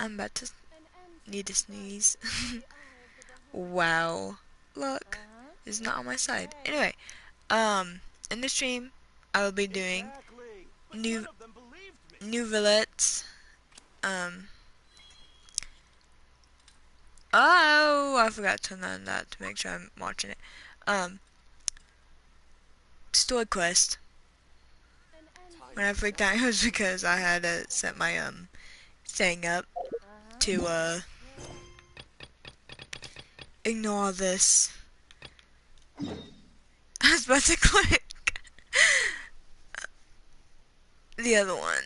I'm about to need to sneeze. Wow. Look, it's not on my side. Anyway, in the stream, I will be doing new Neuvillette. Um, oh, I forgot to turn on that to make sure I'm watching it. Story quest. When I freaked out, it was because I had to set my thing up to ignore this. I was about to click the other one.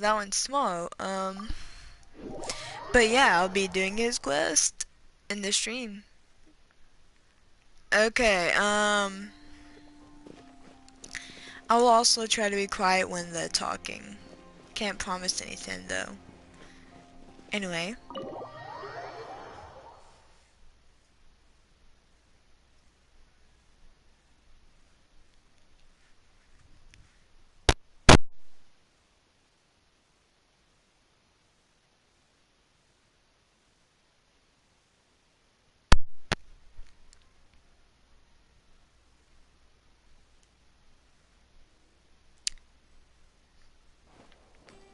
That one's tomorrow. But yeah, I'll be doing his quest in the stream. Okay, I will also try to be quiet when they're talking. Can't promise anything though. Anyway.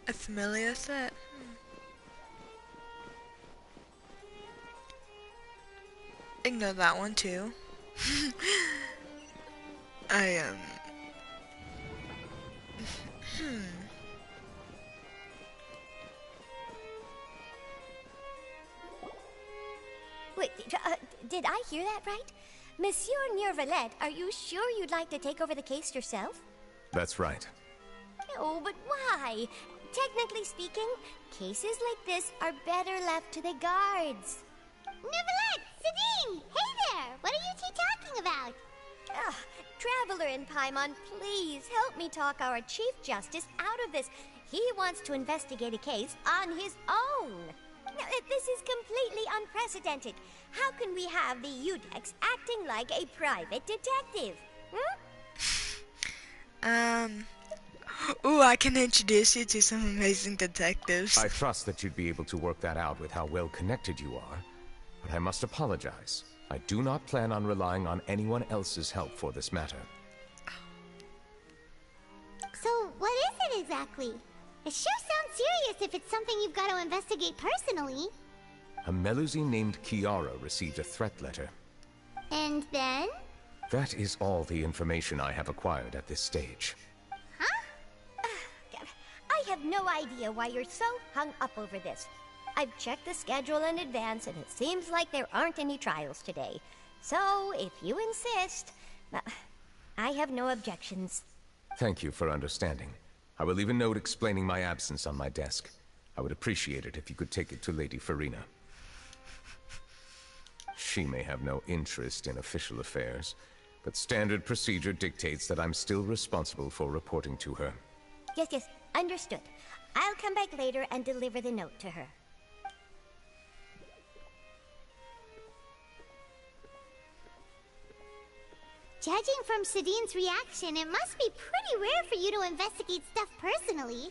A familiar set? Ignore that one too. I Wait, did I hear that right? Monsieur Neuvillette, are you sure you'd like to take over the case yourself? That's right. Oh, but why? Technically speaking, cases like this are better left to the guards. Neuvillette! Sidine! Hey there! What are you two talking about? Traveler in Paimon, please help me talk our Chief Justice out of this. He wants to investigate a case on his own. Now, this is completely unprecedented. How can we have the Udex acting like a private detective? Ooh, I can introduce you to some amazing detectives. I trust that you'd be able to work that out with how well connected you are. But I must apologize. I do not plan on relying on anyone else's help for this matter. So, what is it exactly? It sure sounds serious if it's something you've got to investigate personally. A Melusine named Kiara received a threat letter. And then? That is all the information I have acquired at this stage. I have no idea why you're so hung up over this. I've checked the schedule in advance, and it seems like there aren't any trials today. So, if you insist, I have no objections. Thank you for understanding. I will leave a note explaining my absence on my desk. I would appreciate it if you could take it to Lady Farina. She may have no interest in official affairs, but standard procedure dictates that I'm still responsible for reporting to her. Yes, understood. I'll come back later and deliver the note to her. Judging from Sidine's reaction, it must be pretty rare for you to investigate stuff personally.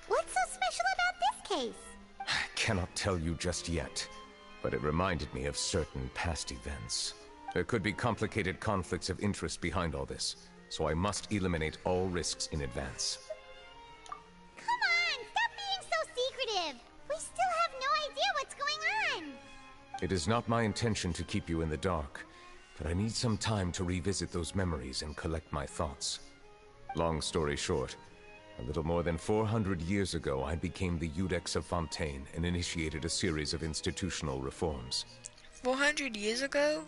What's so special about this case? I cannot tell you just yet, but it reminded me of certain past events. There could be complicated conflicts of interest behind all this, so I must eliminate all risks in advance. Come on, stop being so secretive! We still have no idea what's going on! It is not my intention to keep you in the dark, but I need some time to revisit those memories and collect my thoughts. Long story short, a little more than 400 years ago, I became the Udex of Fontaine and initiated a series of institutional reforms. 400 years ago?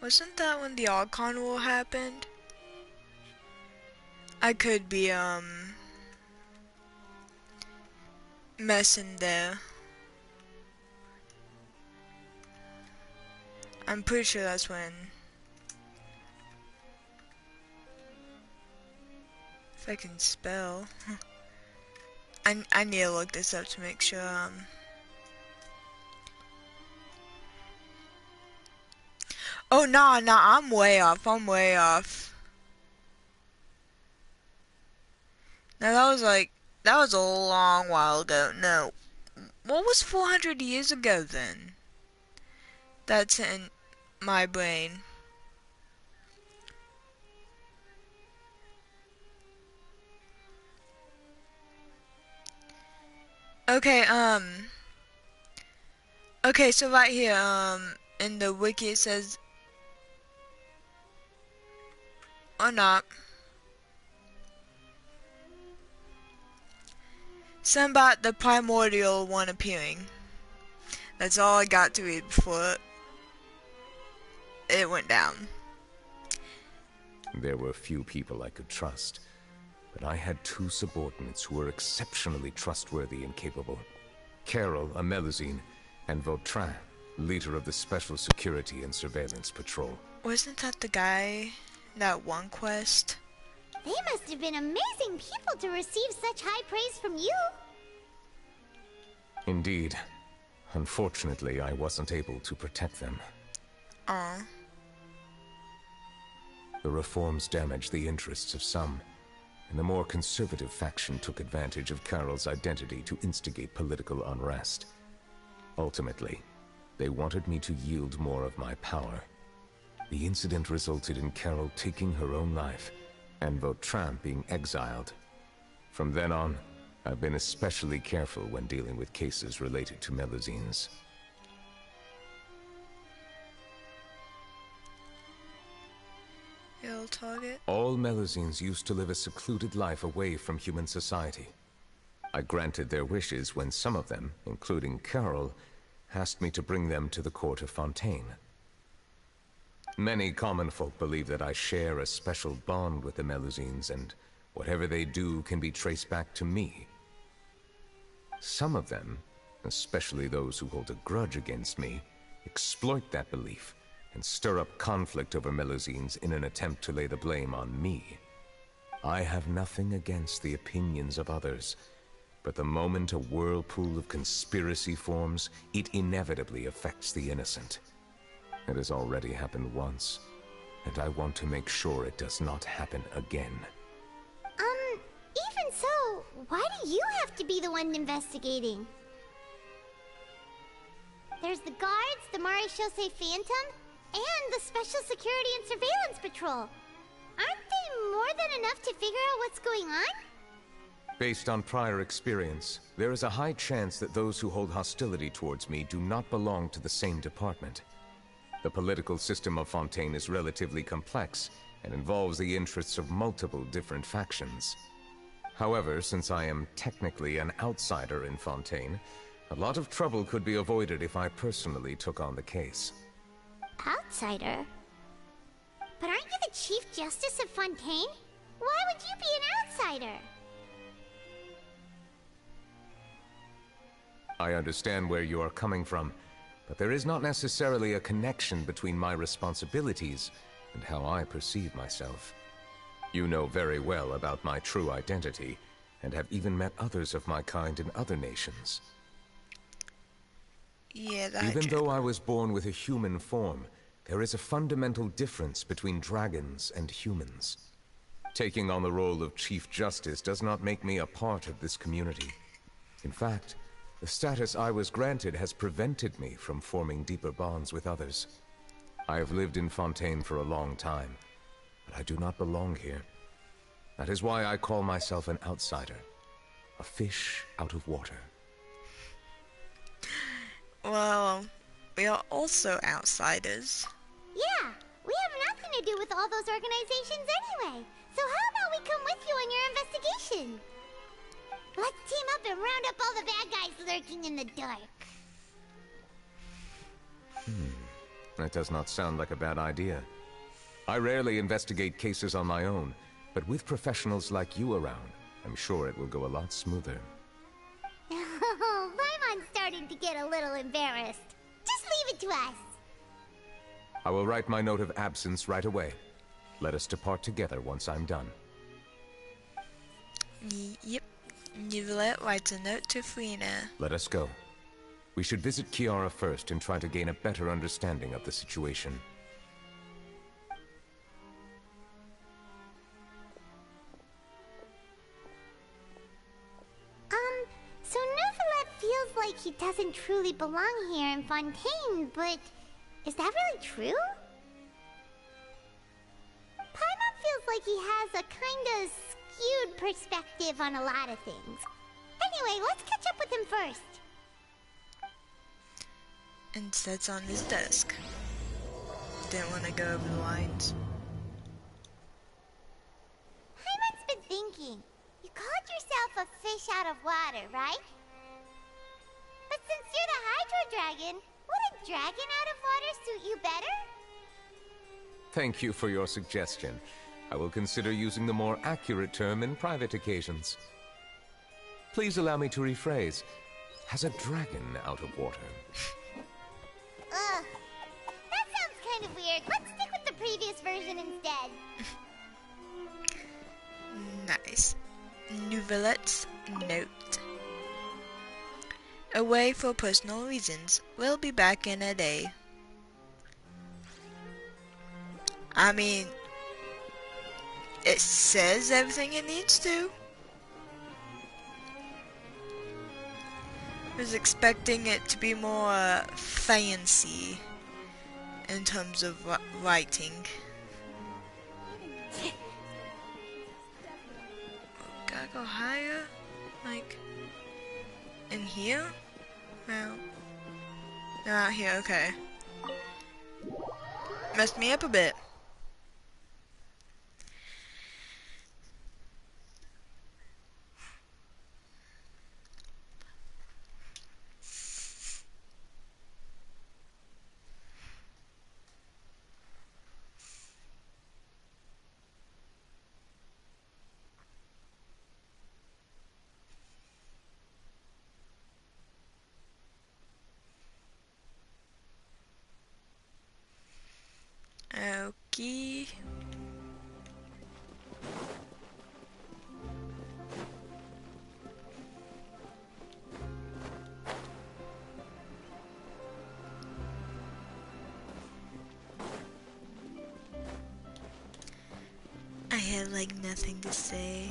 Wasn't that when the Archon War happened? I could be, messing there. I'm pretty sure that's when. If I can spell. I need to look this up to make sure, Oh, nah, I'm way off. I'm way off. Now that was like That was a long while ago. No. What was 400 years ago then? That's in my brain. Okay, okay, so right here, in the wiki it says, or not, something about the primordial one appearing. That's all I got to read before it went down. There were few people I could trust, but I had two subordinates who were exceptionally trustworthy and capable. Carol, a Melusine, and Vautrin, leader of the Special Security and Surveillance Patrol. Wasn't that the guy, that one quest? They must have been amazing people to receive such high praise from you. Indeed. Unfortunately, I wasn't able to protect them. Aw. The reforms damaged the interests of some, and the more conservative faction took advantage of Carol's identity to instigate political unrest. Ultimately, they wanted me to yield more of my power. The incident resulted in Carol taking her own life, and Vautrin being exiled. From then on, I've been especially careful when dealing with cases related to Melusines. Target. All Melusines used to live a secluded life away from human society. I granted their wishes when some of them, including Carol, asked me to bring them to the court of Fontaine. Many common folk believe that I share a special bond with the Melusines, and whatever they do can be traced back to me. Some of them, especially those who hold a grudge against me, exploit that belief and stir up conflict over Melusines in an attempt to lay the blame on me. I have nothing against the opinions of others, but the moment a whirlpool of conspiracy forms, it inevitably affects the innocent. It has already happened once, and I want to make sure it does not happen again. Even so, why do you have to be the one investigating? There's the guards, the Maréchaussée Phantom, and the Special Security and Surveillance Patrol. Aren't they more than enough to figure out what's going on? Based on prior experience, there is a high chance that those who hold hostility towards me do not belong to the same department. The political system of Fontaine is relatively complex and involves the interests of multiple different factions. However, since I am technically an outsider in Fontaine, a lot of trouble could be avoided if I personally took on the case. Outsider? But aren't you the Chief Justice of Fontaine? Why would you be an outsider? I understand where you are coming from, but there is not necessarily a connection between my responsibilities and how I perceive myself. You know very well about my true identity, and have even met others of my kind in other nations. Yeah, that Even though I was born with a human form, there is a fundamental difference between dragons and humans. Taking on the role of Chief Justice does not make me a part of this community. In fact, the status I was granted has prevented me from forming deeper bonds with others. I have lived in Fontaine for a long time, but I do not belong here. That is why I call myself an outsider, a fish out of water. Well, we are also outsiders. Yeah, we have nothing to do with all those organizations anyway. So how about we come with you on your investigation? Let's team up and round up all the bad guys lurking in the dark. That does not sound like a bad idea. I rarely investigate cases on my own, but with professionals like you around, I'm sure it will go a lot smoother. Oh, Paimon's starting to get a little embarrassed. Just leave it to us. I will write my note of absence right away. Let us depart together once I'm done. Yep. Neuvillette writes a note to Frina. Let us go. We should visit Kiara first and try to gain a better understanding of the situation. like he doesn't truly belong here in Fontaine, but is that really true? Paimon feels like he has a kinda skewed perspective on a lot of things. Anyway, let's catch up with him first. And sits on his desk. Didn't want to go over the lines. Paimon's been thinking. You called yourself a fish out of water, right? But since you're the Hydro Dragon, would a dragon out of water suit you better? Thank you for your suggestion. I will consider using the more accurate term in private occasions. Please allow me to rephrase. Has a dragon out of water? Ugh. That sounds kind of weird. Let's stick with the previous version instead. Nice. Neuvillette's note. Away for personal reasons. We'll be back in a day. I mean, it says everything it needs to. I was expecting it to be more fancy in terms of writing. Gotta go higher? Like, in here? No. No, out here, okay. Messed me up a bit. Okay. I had like nothing to say.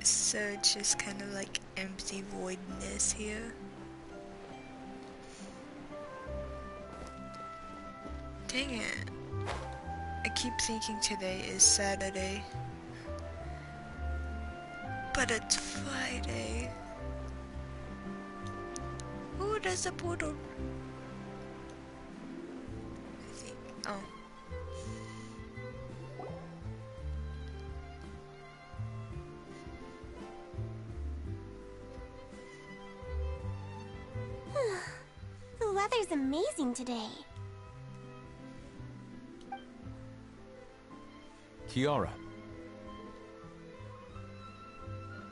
So it's just kind of like empty voidness here. Dang it. I keep thinking today is Saturday. But it's Friday. Ooh, there's a portal. I think. Oh. The weather's amazing today. Kiara.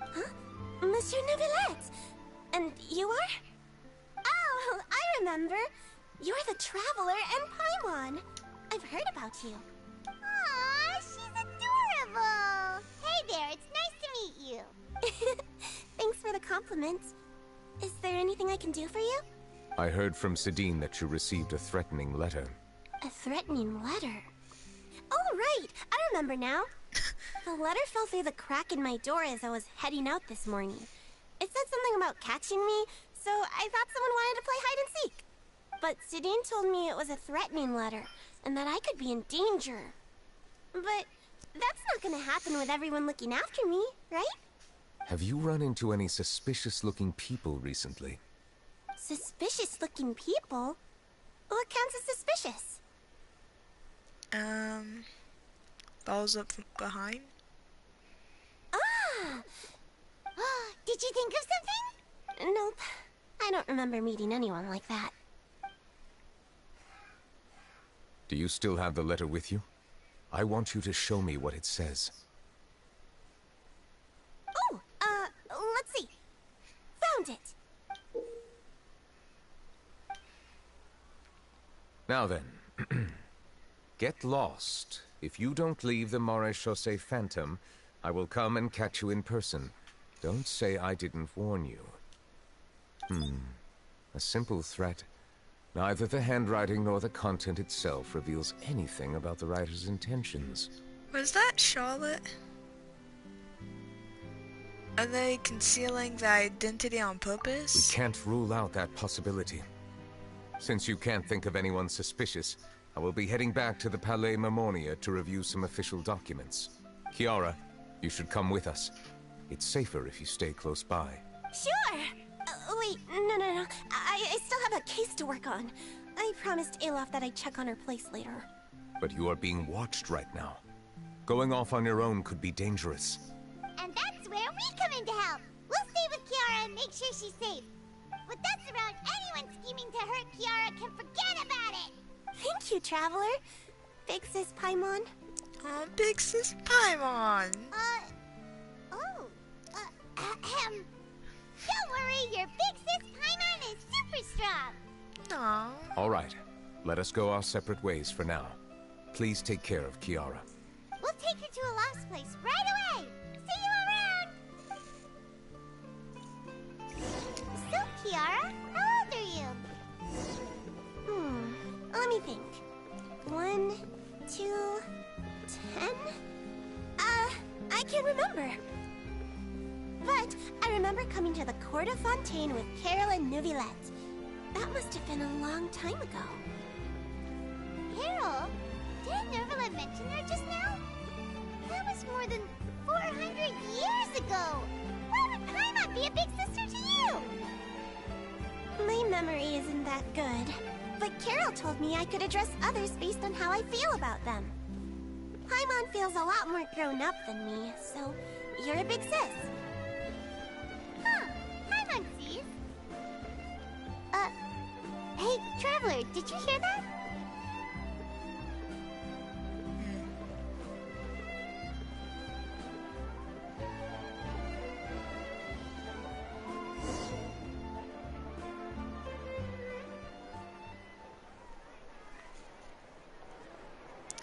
Huh? Monsieur Neuvillette! And you are? Oh, I remember. You're the Traveler and Paimon. I've heard about you. Aw, she's adorable. Hey there, it's nice to meet you. Thanks for the compliment. Is there anything I can do for you? I heard from Sidine that you received a threatening letter. A threatening letter? Oh, right! I remember now. The letter fell through the crack in my door as I was heading out this morning. It said something about catching me, so I thought someone wanted to play hide and seek. But Sidine told me it was a threatening letter, and that I could be in danger. But that's not gonna happen with everyone looking after me, right? Have you run into any suspicious-looking people recently? Suspicious-looking people? What counts as suspicious? Balls up from behind. Ah! Did you think of something? Nope. I don't remember meeting anyone like that. Do you still have the letter with you? I want you to show me what it says. Oh, let's see. Found it. Now then, get lost. If you don't leave the Maréchaussée Phantom, I will come and catch you in person. Don't say I didn't warn you. A simple threat. Neither the handwriting nor the content itself reveals anything about the writer's intentions. Was that Charlotte? Are they concealing the identity on We purpose? can't rule out that possibility. Since you can't think of anyone suspicious, I will be heading back to the Palais Mermonia to review some official documents. Kiara, you should come with us. It's safer if you stay close by. Sure! Wait, no. I still have a case to work on. I promised Alof that I'd check on her place later. But you are being watched right now. Going off on your own could be dangerous. And that's where we come in to help. We'll stay with Kiara and make sure she's safe. With us around, anyone scheming to hurt Kiara can forget about it. Thank you, Traveler. Big Sis Paimon. Oh, Big Sis Paimon. Don't worry, your big sis Paimon is super strong. Aww. All right, let us go our separate ways for now. Please take care of Kiara. We'll take her to a lost place right away. See you around. So, Kiara, how old are you? Let me think. 1, 2, 10? I can't remember. But I remember coming to the Court of Fontaine with Carol and Neuvillette. That must have been a long time ago. Carol? Didn't Neuvillette mention her just now? That was more than 400 years ago. Why would Paimon be a big sister to you? My memory isn't that good. But Carol told me I could address others based on how I feel about them. Paimon feels a lot more grown up than me, so you're a big sis. Huh. Paimon sees. Hey, Traveler, did you hear that?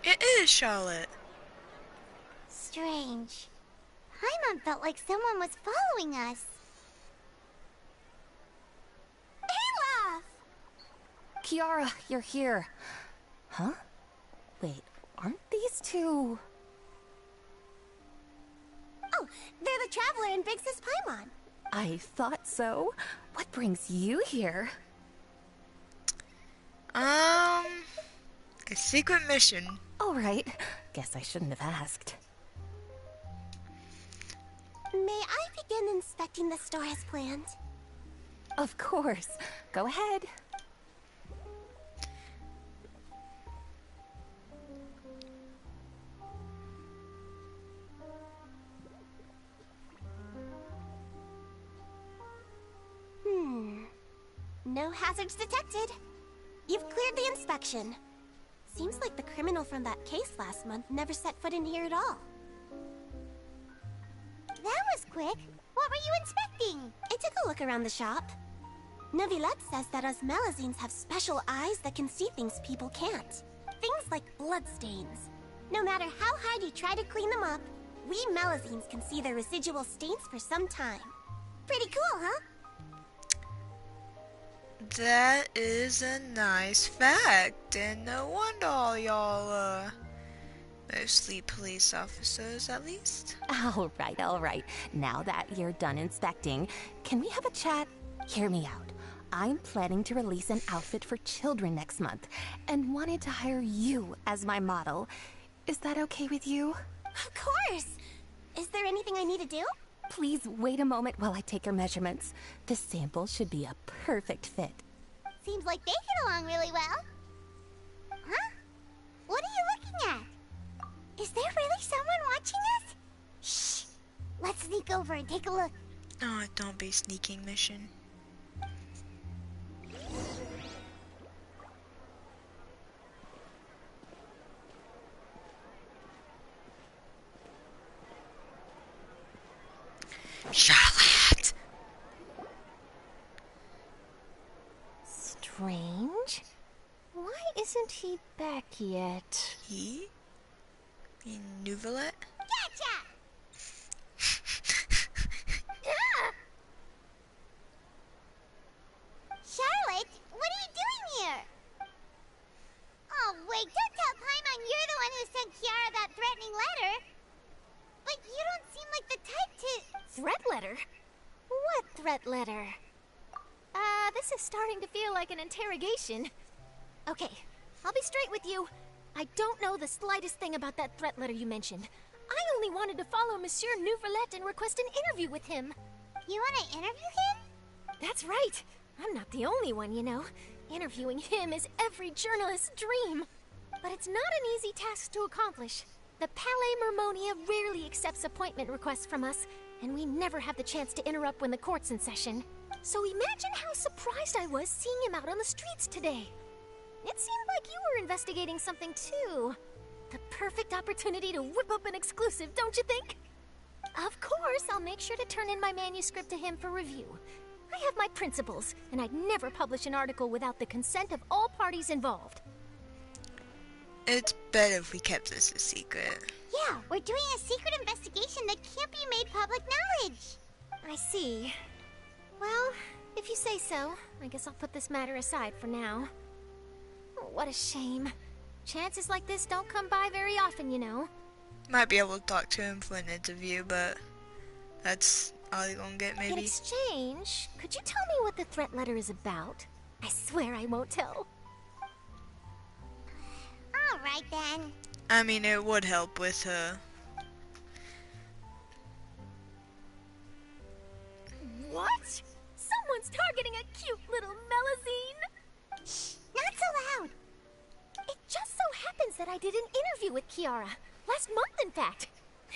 It is Charlotte. Strange. Paimon felt like someone was following us. Olaf! Kiara, you're here. Huh? Wait, aren't these two... Oh, they're the Traveler and Big Sis Paimon. I thought so. What brings you here? A secret mission. All right. Guess I shouldn't have asked. May I begin inspecting the store as planned? Of course. Go ahead. No hazards detected. You've cleared the inspection. Seems like the criminal from that case last month never set foot in here at all. That was quick. What were you inspecting? I took a look around the shop. Neuvillette says that us Melazines have special eyes that can see things people can't. Things like bloodstains. No matter how hard you try to clean them up, we Melazines can see their residual stains for some time. Pretty cool, huh? That is a nice fact, and no wonder all y'all are mostly police officers, at least. All right. Now that you're done inspecting, can we have a chat? Hear me out. I'm planning to release an outfit for children next month, and wanted to hire you as my model. Is that okay with you? Of course! Is there anything I need to do? Please wait a moment while I take your measurements. The sample should be a perfect fit. Seems like they get along really well. Huh? What are you looking at? Is there really someone watching us? Shh! Let's sneak over and take a look. Oh, don't be sneaking mission. Charlotte! Strange. Why isn't he back yet? He? In Neuvillette? Gotcha! Charlotte, what are you doing here? Oh, wait, don't tell Paimon you're the one who sent Kiara that threatening letter. But you don't seem like the type to... Threat letter? What threat letter? This is starting to feel like an interrogation. Okay, I'll be straight with you. I don't know the slightest thing about that threat letter you mentioned. I only wanted to follow Monsieur Neuvillette and request an interview with him. You want to interview him? That's right. I'm not the only one, you know. Interviewing him is every journalist's dream. But it's not an easy task to accomplish. The Palais Mermonia rarely accepts appointment requests from us, and we never have the chance to interrupt when the court's in session. So imagine how surprised I was seeing him out on the streets today. It seemed like you were investigating something too. The perfect opportunity to whip up an exclusive, don't you think? Of course, I'll make sure to turn in my manuscript to him for review. I have my principles, and I'd never publish an article without the consent of all parties involved. It's better if we kept this a secret. Yeah, we're doing a secret investigation that can't be made public knowledge. I see. Well, if you say so, I guess I'll put this matter aside for now. Oh, what a shame. Chances like this don't come by very often, you know. Might be able to talk to him for an interview, but that's all you're gonna get, In maybe. exchange, could you tell me what the threat letter is about? I swear I won't tell. All right then. I mean, it would help with What? Someone's targeting a cute little Melazine? Shh, not so loud. It just so happens that I did an interview with Kiara. Last month, in fact.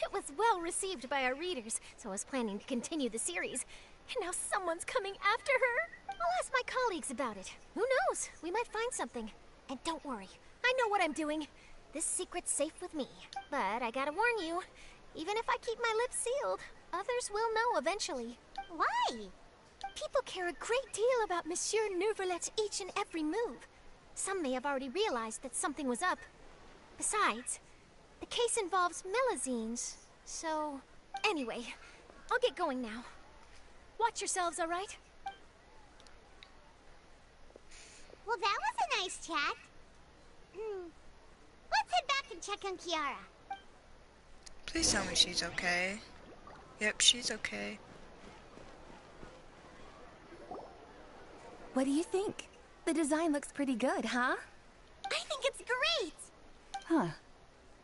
It was well received by our readers, so I was planning to continue the series. And now someone's coming after her. I'll ask my colleagues about it. Who knows? We might find something. And don't worry, I know what I'm doing. This secret's safe with me. But I gotta warn you, even if I keep my lips sealed, others will know eventually. Why? People care a great deal about Monsieur Neuvillette's each and every move. Some may have already realized that something was up. Besides, the case involves Melazines, so... Anyway, I'll get going now. Watch yourselves, all right? Well, that was a nice chat. Let's head back and check on Kiara. Please tell me she's okay. Yep, she's okay. What do you think? The design looks pretty good, huh? I think it's great! Huh.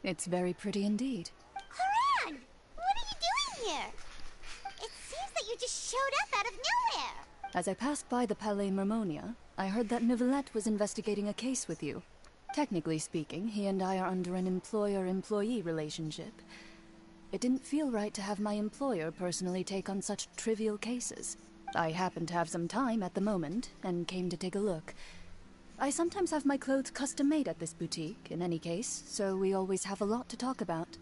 It's very pretty indeed. Haran! What are you doing here? It seems that you just showed up out of nowhere. As I passed by the Palais Mermonia, I heard that Neuvillette was investigating a case with you. Technically speaking, he and I are under an employer-employee relationship. It didn't feel right to have my employer personally take on such trivial cases. I happened to have some time at the moment, and came to take a look. I sometimes have my clothes custom-made at this boutique, in any case, so we always have a lot to talk about.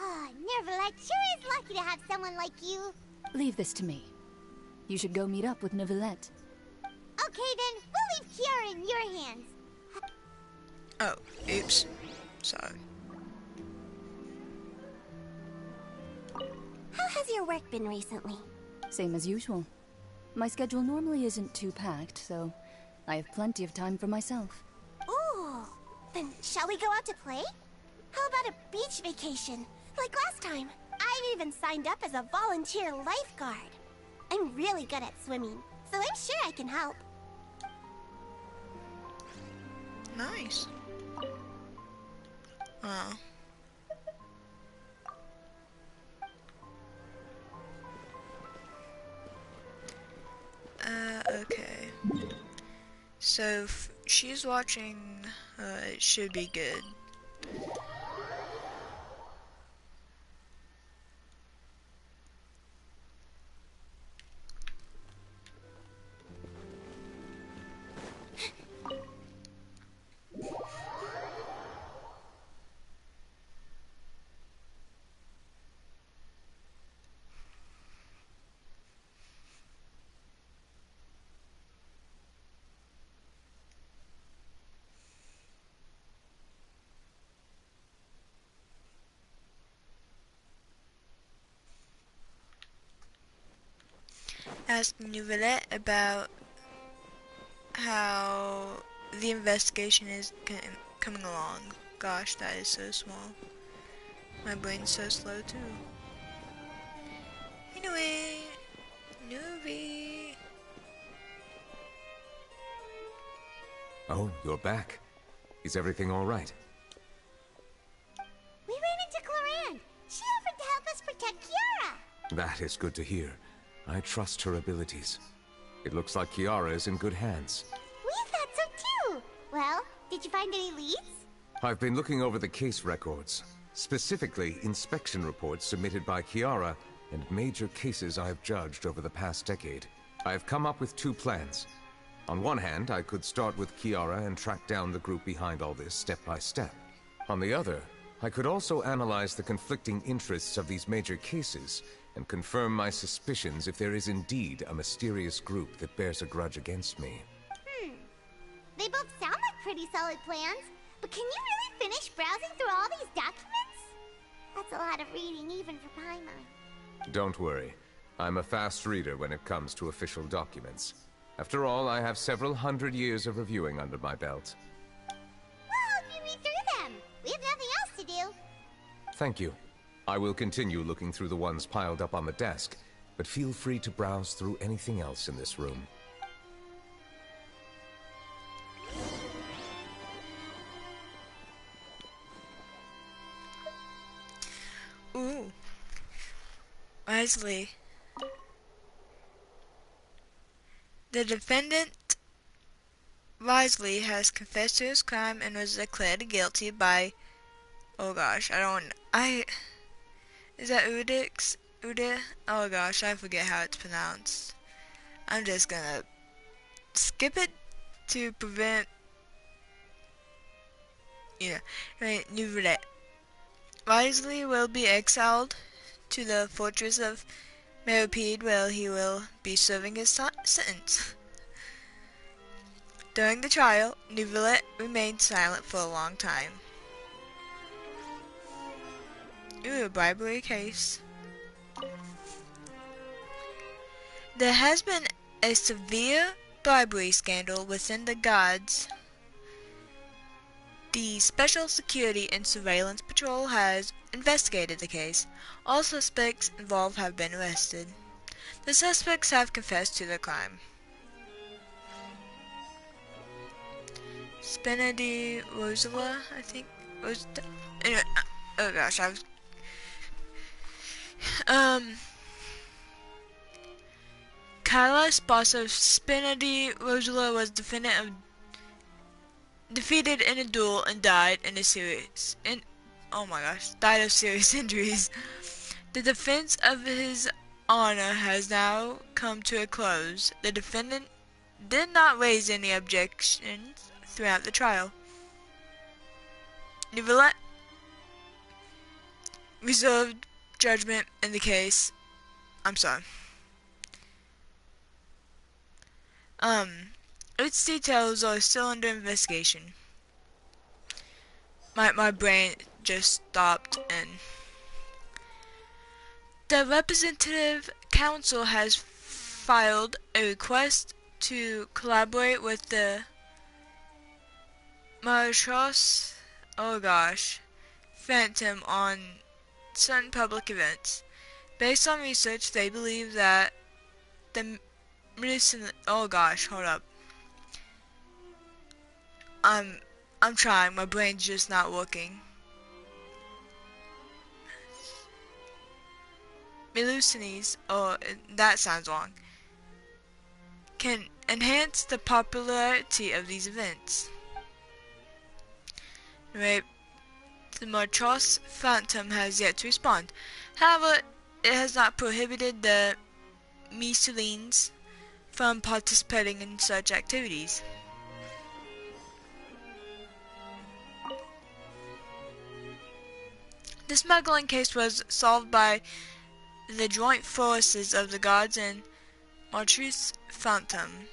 Ah, Neuvillette sure is lucky to have someone like you. Leave this to me. You should go meet up with Neuvillette. Okay then, we'll leave Kiara in your hands. Oh, oops. Sorry. How has your work been recently? Same as usual. My schedule normally isn't too packed, so I have plenty of time for myself. Ooh, then shall we go out to play? How about a beach vacation, like last time? I've even signed up as a volunteer lifeguard. I'm really good at swimming, so I'm sure I can help. Nice. Oh. Okay. So, if she's watching, it should be good. Ask Neuvillette about how the investigation is coming along. Gosh, that is so small. My brain's so slow too. Anyway. Oh, you're back. Is everything all right? We ran into Cloran. She offered to help us protect Kiara. That is good to hear. I trust her abilities. It looks like Kiara is in good hands. We thought so too. Well, did you find any leads? I've been looking over the case records, specifically inspection reports submitted by Kiara and major cases I have judged over the past decade. I have come up with two plans. On one hand, I could start with Kiara and track down the group behind all this step by step. On the other, I could also analyze the conflicting interests of these major cases and confirm my suspicions if there is indeed a mysterious group that bears a grudge against me. They both sound like pretty solid plans, but can you really finish browsing through all these documents? That's a lot of reading even for Paimon. Don't worry. I'm a fast reader when it comes to official documents. After all, I have several hundred years of reviewing under my belt. We'll help you read through them. We have nothing else to do. Thank you. I will continue looking through the ones piled up on the desk, but feel free to browse through anything else in this room. Ooh. Wriothesley. The defendant, Wriothesley, has confessed to his crime and was declared guilty by... Oh gosh, is that Udix? Ude? Oh gosh, I forget how it's pronounced. I'm just gonna skip it to prevent... right, Neuvillette. Wriothesley will be exiled to the fortress of Meropide, where he will be serving his sentence. During the trial, Neuvillette remained silent for a long time. Ooh, a bribery case. There has been a severe bribery scandal within the guards. The Special Security and Surveillance Patrol has investigated the case. All suspects involved have been arrested. The suspects have confessed to their crime. Spina di Rosula, I think. Anyway, oh gosh, I was... Carlos, boss of Spina di Rosula, was defeated in a duel and died of serious injuries. The defense of his honor has now come to a close. The defendant did not raise any objections throughout the trial. Neuvillette reserved judgment in the case. I'm sorry. Its details are still under investigation. My brain just stopped, and the Representative Council has filed a request to collaborate with the Marchos, Phantom on certain public events. Based on research, they believe that the hold up. I'm trying, my brain's just not working. Melusines, that sounds wrong, can enhance the popularity of these events. Right. The Marchos Phantom has yet to respond. However, it has not prohibited the Melusines from participating in such activities. The smuggling case was solved by the joint forces of the guards and Marchos Phantom.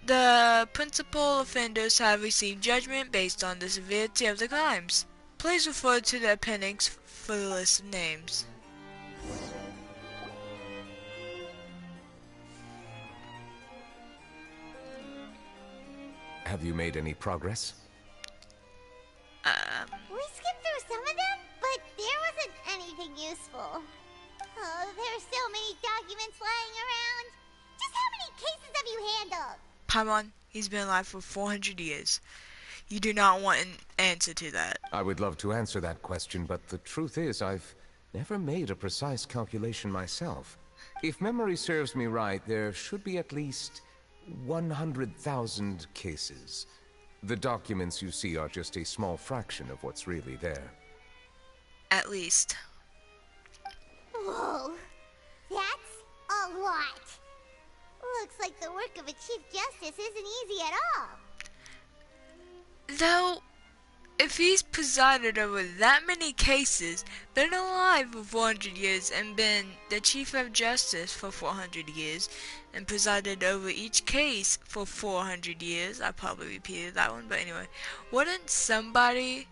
The principal offenders have received judgment based on the severity of the crimes. Please refer to the appendix for the list of names. Have you made any progress? We skipped through some of them, but there wasn't anything useful. Oh, there are so many documents lying around. Just how many cases have you handled? Paimon, He's been alive for 400 years. You do not want an answer to that. I would love to answer that question, but the truth is I've never made a precise calculation myself. If memory serves me right, there should be at least 100,000 cases. The documents you see are just a small fraction of what's really there. At least. Whoa, that's a lot. Looks like the work of a Chief Justice isn't easy at all. Though, if he's presided over that many cases, been alive for 400 years, and been the Chief of Justice for 400 years, and presided over each case for 400 years, I probably repeated that one, but anyway, wouldn't somebody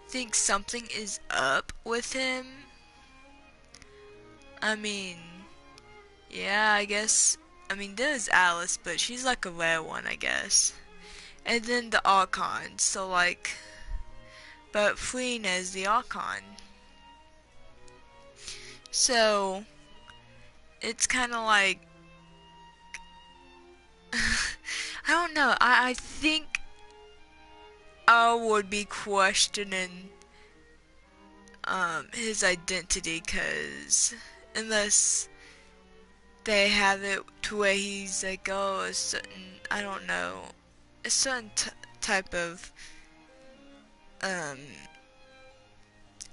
think something is up with him? I mean, yeah, I guess, there's Alice, but she's like a rare one, I guess. And then the Archon, so like, but Freen is the Archon. So, it's kind of like, I don't know, I think I would be questioning his identity, cause unless they have it to where he's like, oh, a certain, I don't know, a certain type of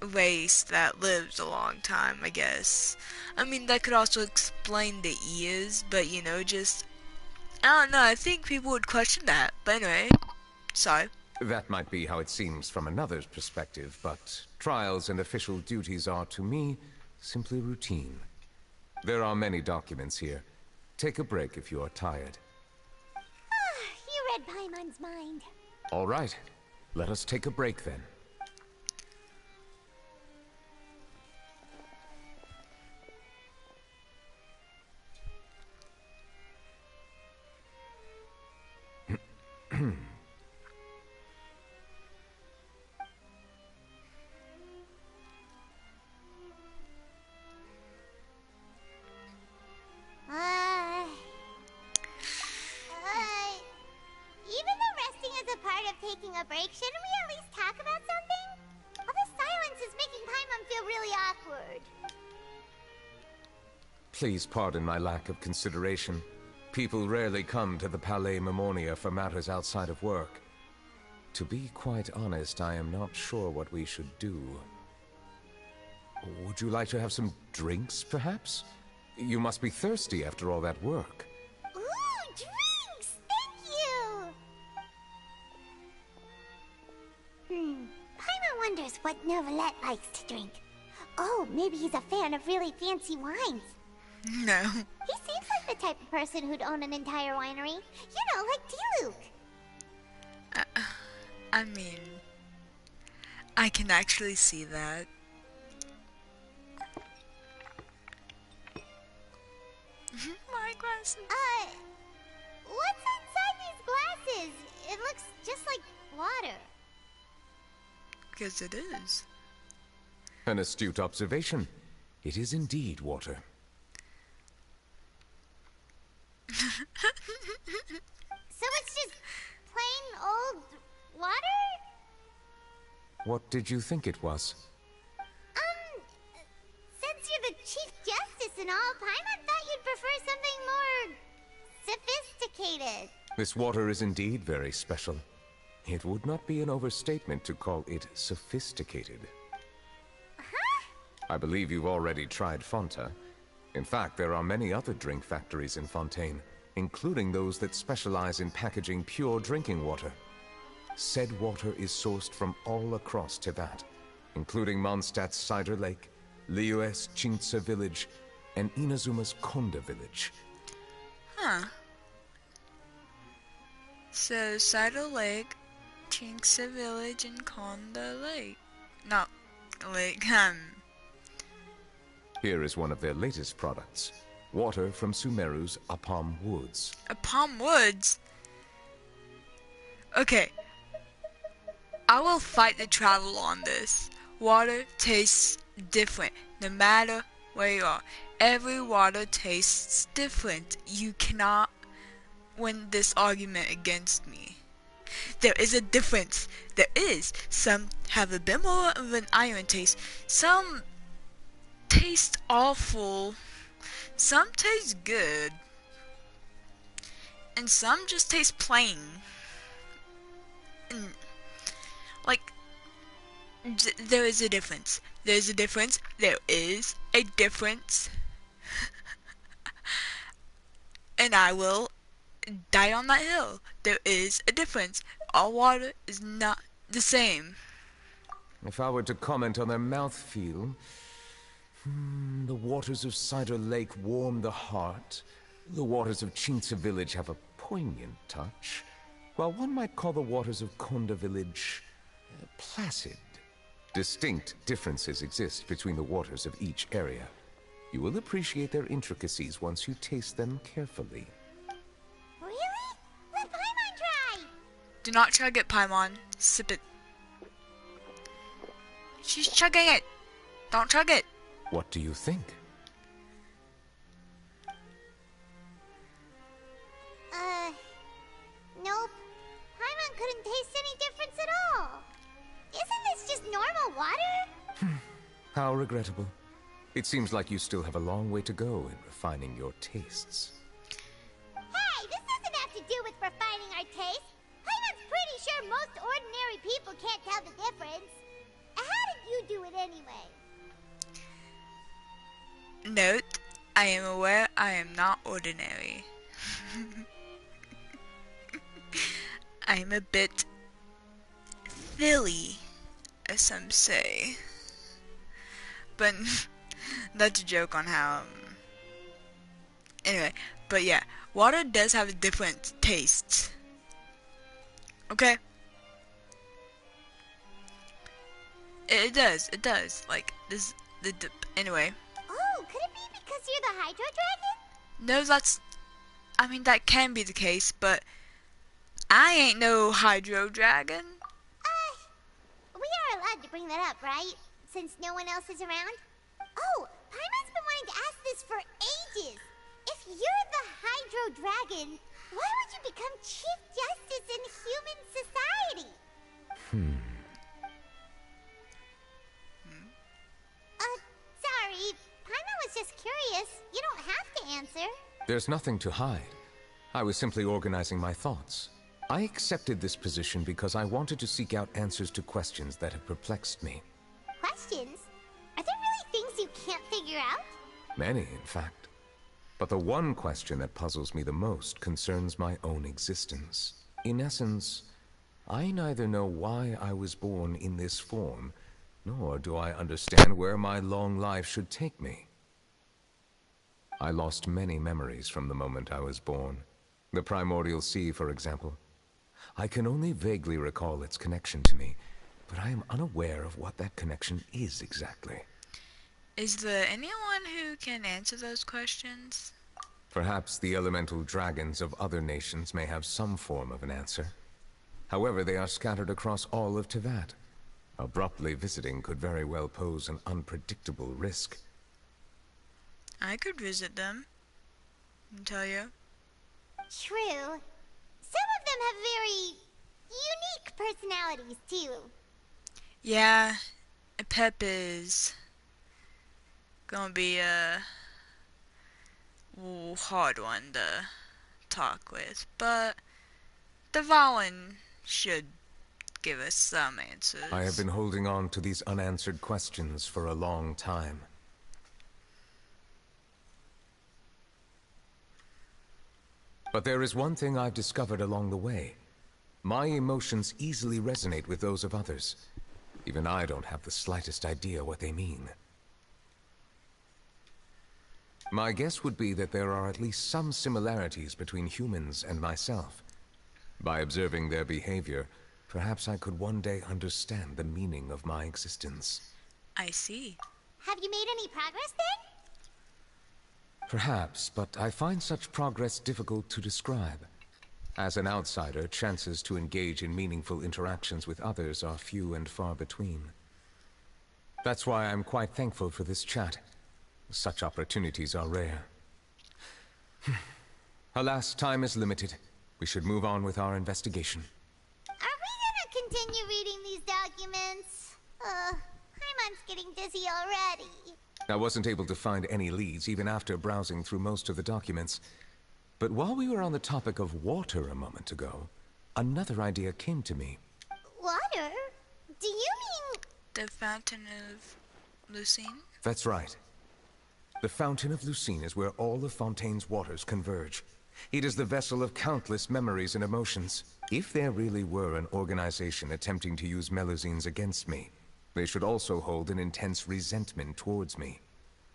race that lives a long time, I guess. That could also explain the ears, but you know, just, I don't know, I think people would question that. But anyway, sorry. That might be how it seems from another's perspective, but trials and official duties are, to me, simply routine. There are many documents here. Take a break if you are tired. You read Paimon's mind. All right. Let us take a break then. Even though resting is a part of taking a break, shouldn't we at least talk about something? All the silence is making Paimon feel really awkward. Please pardon my lack of consideration. People rarely come to the Palais Mermonia for matters outside of work. To be quite honest, I am not sure what we should do. Would you like to have some drinks, perhaps? You must be thirsty after all that work. Ooh, drinks! Thank you! Paimon wonders what Neuvillette likes to drink. Oh, maybe he's a fan of really fancy wines. No. He seems like the type of person who'd own an entire winery. You know, like Diluc. I can actually see that. My glasses. What's inside these glasses? It looks just like water. Because it is. An astute observation. It is indeed water. So it's just plain old water? What did you think it was? Since you're the Chief Justice and all, Paimon thought you'd prefer something more sophisticated. This water is indeed very special. It would not be an overstatement to call it sophisticated. Huh? I believe you've already tried Fonta. In fact, there are many other drink factories in Fontaine, including those that specialize in packaging pure drinking water. Said water is sourced from all across Teyvat, including Mondstadt's Cider Lake, Liyue's Qingce village, and Inazuma's Konda village. Huh. So, Cider Lake, Qingce village, and Konda Lake. No, Lake, Here is one of their latest products. Water from Sumeru's Apam Woods. Apam Woods? Okay. I will fight the travel on this. Water tastes different, no matter where you are. Every water tastes different. You cannot win this argument against me. There is a difference. There is. Some have a bit more of an iron taste. Some taste awful. Some taste good. And some just taste plain. And, like, there is a difference. There's a difference. There is a difference. And I will die on that hill. There is a difference. All water is not the same. If I were to comment on their mouthfeel, the waters of Cider Lake warm the heart. The waters of Chintza Village have a poignant touch, while one might call the waters of Konda Village placid. Distinct differences exist between the waters of each area. You will appreciate their intricacies once you taste them carefully. Really? Let Paimon try! Do not chug it, Paimon. Sip it. She's chugging it. Don't chug it. What do you think? Nope. Paimon couldn't taste any difference at all. Isn't this just normal water? How regrettable. It seems like you still have a long way to go in refining your tastes. Hey, this doesn't have to do with refining our taste. Paimon's pretty sure most ordinary people can't tell the difference. How did you do it anyway? Note, I am aware I am not ordinary. I am a bit silly, as some say. But that's a joke on how... Anyway, but yeah, water does have different tastes. Okay? It does. Like, this... Anyway. Oh, could it be because you're the Hydro Dragon? No, that's... I mean, that can be the case, but... I ain't no Hydro Dragon. We are allowed to bring that up, right? Since no one else is around? Oh, Paimon's been wanting to ask this for ages. If you're the Hydro Dragon, why would you become Chief Justice in human society? Sorry. Paimon was just curious. You don't have to answer. There's nothing to hide. I was simply organizing my thoughts. I accepted this position because I wanted to seek out answers to questions that have perplexed me. Questions? Are there really things you can't figure out? Many, in fact. But the one question that puzzles me the most concerns my own existence. In essence, I neither know why I was born in this form, nor do I understand where my long life should take me. I lost many memories from the moment I was born. The primordial sea, for example. I can only vaguely recall its connection to me, but I am unaware of what that connection is exactly. Is there anyone who can answer those questions? Perhaps the elemental dragons of other nations may have some form of an answer. However, they are scattered across all of Teyvat. Abruptly visiting could very well pose an unpredictable risk. I could visit them and tell you. True. Some of them have very unique personalities, too. Yeah, Pep is gonna be a hard one to talk with, but Devourin should give us some answers. I have been holding on to these unanswered questions for a long time. But there is one thing I've discovered along the way. My emotions easily resonate with those of others. Even I don't have the slightest idea what they mean. My guess would be that there are at least some similarities between humans and myself. By observing their behavior, perhaps I could one day understand the meaning of my existence. I see. Have you made any progress then? Perhaps, but I find such progress difficult to describe. As an outsider, chances to engage in meaningful interactions with others are few and far between. That's why I'm quite thankful for this chat. Such opportunities are rare. Alas, time is limited. We should move on with our investigation. Are we gonna continue reading these documents? Paimon's getting dizzy already. I wasn't able to find any leads even after browsing through most of the documents. But while we were on the topic of water a moment ago, another idea came to me. Water? Do you mean... The Fountain of Lucine? That's right. The Fountain of Lucine is where all of Fontaine's waters converge. It is the vessel of countless memories and emotions. If there really were an organization attempting to use Melusines against me, they should also hold an intense resentment towards me.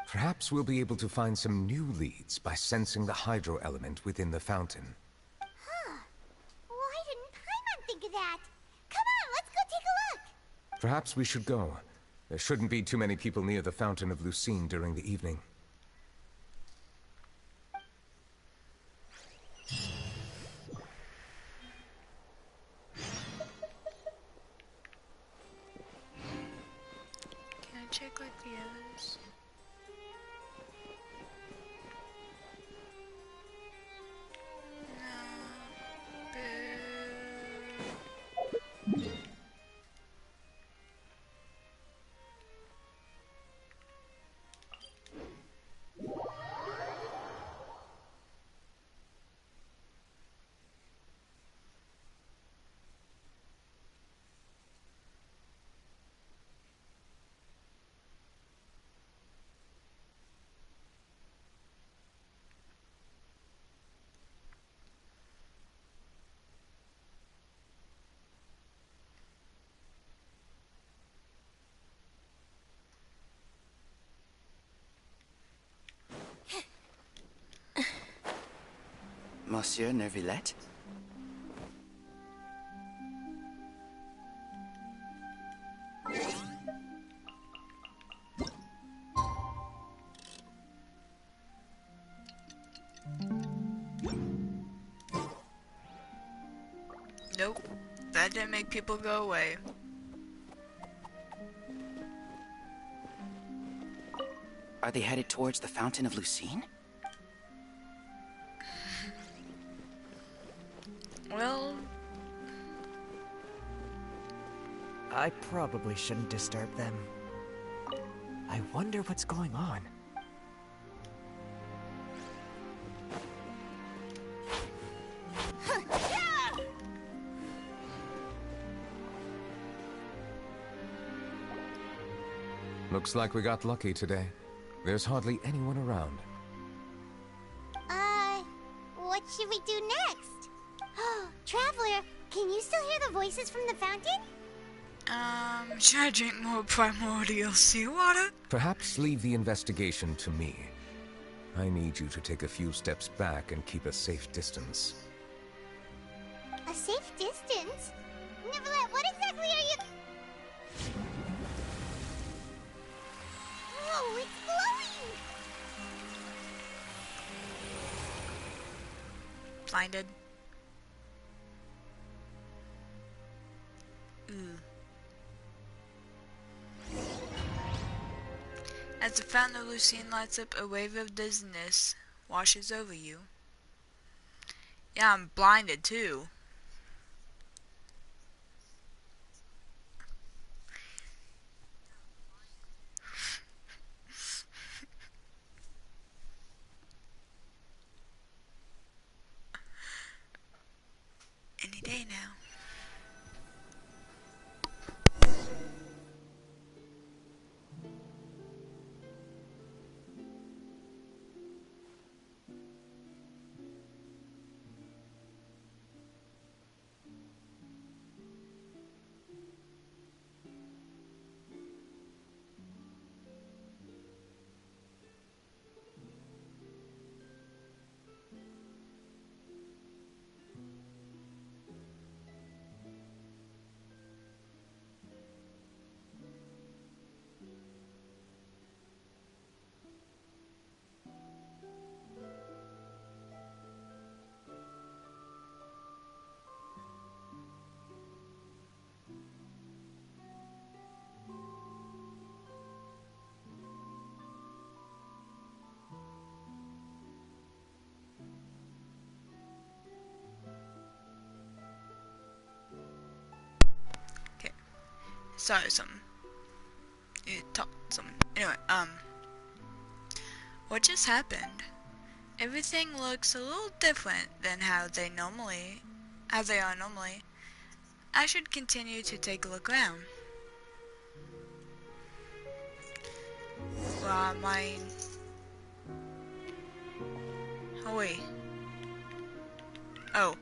Perhaps we'll be able to find some new leads by sensing the hydro element within the fountain. Huh. Why didn't Paimon think of that? Come on, let's go take a look! Perhaps we should go. There shouldn't be too many people near the Fountain of Lucine during the evening. Can I check like the others? Monsieur Neuvillette? Nope. That didn't make people go away. Are they headed towards the Fountain of Lucine? Well, I probably shouldn't disturb them. I wonder what's going on. Looks like we got lucky today. There's hardly anyone around. What should we do next? Oh, Traveler, can you still hear the voices from the fountain? should I drink more primordial seawater? Perhaps leave the investigation to me. I need you to take a few steps back and keep a safe distance. A safe distance? Neuvillette, what exactly are you... Whoa, it's glowing! Blinded. As the Fountain of Lucine lights up, a wave of dizziness washes over you. Yeah, I'm blinded too. Any day now. Sorry, something. You talked something. Anyway, what just happened? Everything looks a little different than how they are normally. I should continue to take a look around. Well, oh wait. Oh.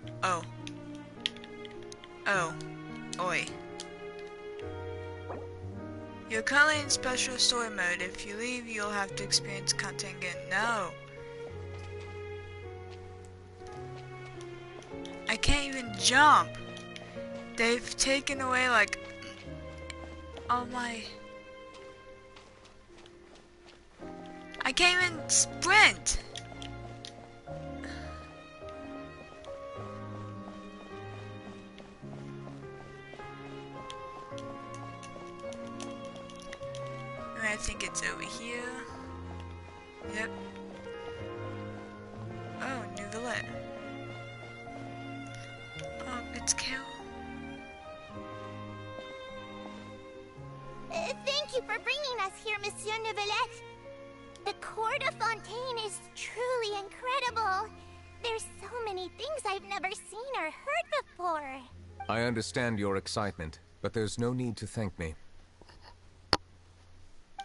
Oi. You're currently in special story mode. If you leave, you'll have to experience content again. No. I can't even jump. They've taken away like all my... I can't even sprint. I think it's over here. Yep. Oh, Neuvillette. Oh, it's Kel. Thank you for bringing us here, Monsieur Neuvillette. The court of Fontaine is truly incredible. There's so many things I've never seen or heard before. I understand your excitement, but there's no need to thank me.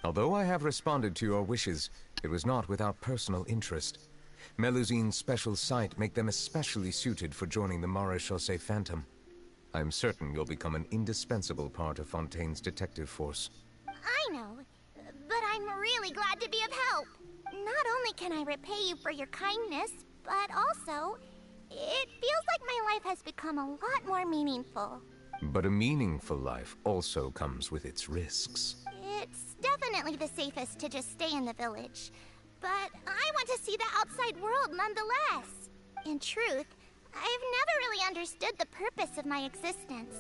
Although I have responded to your wishes, it was not without personal interest. Melusine's special sight make them especially suited for joining the Maréchaussée Phantom. I'm certain you'll become an indispensable part of Fontaine's detective force. I know, but I'm really glad to be of help. Not only can I repay you for your kindness, but also, it feels like my life has become a lot more meaningful. But a meaningful life also comes with its risks. It's definitely the safest to just stay in the village. But I want to see the outside world nonetheless. In truth, I've never really understood the purpose of my existence,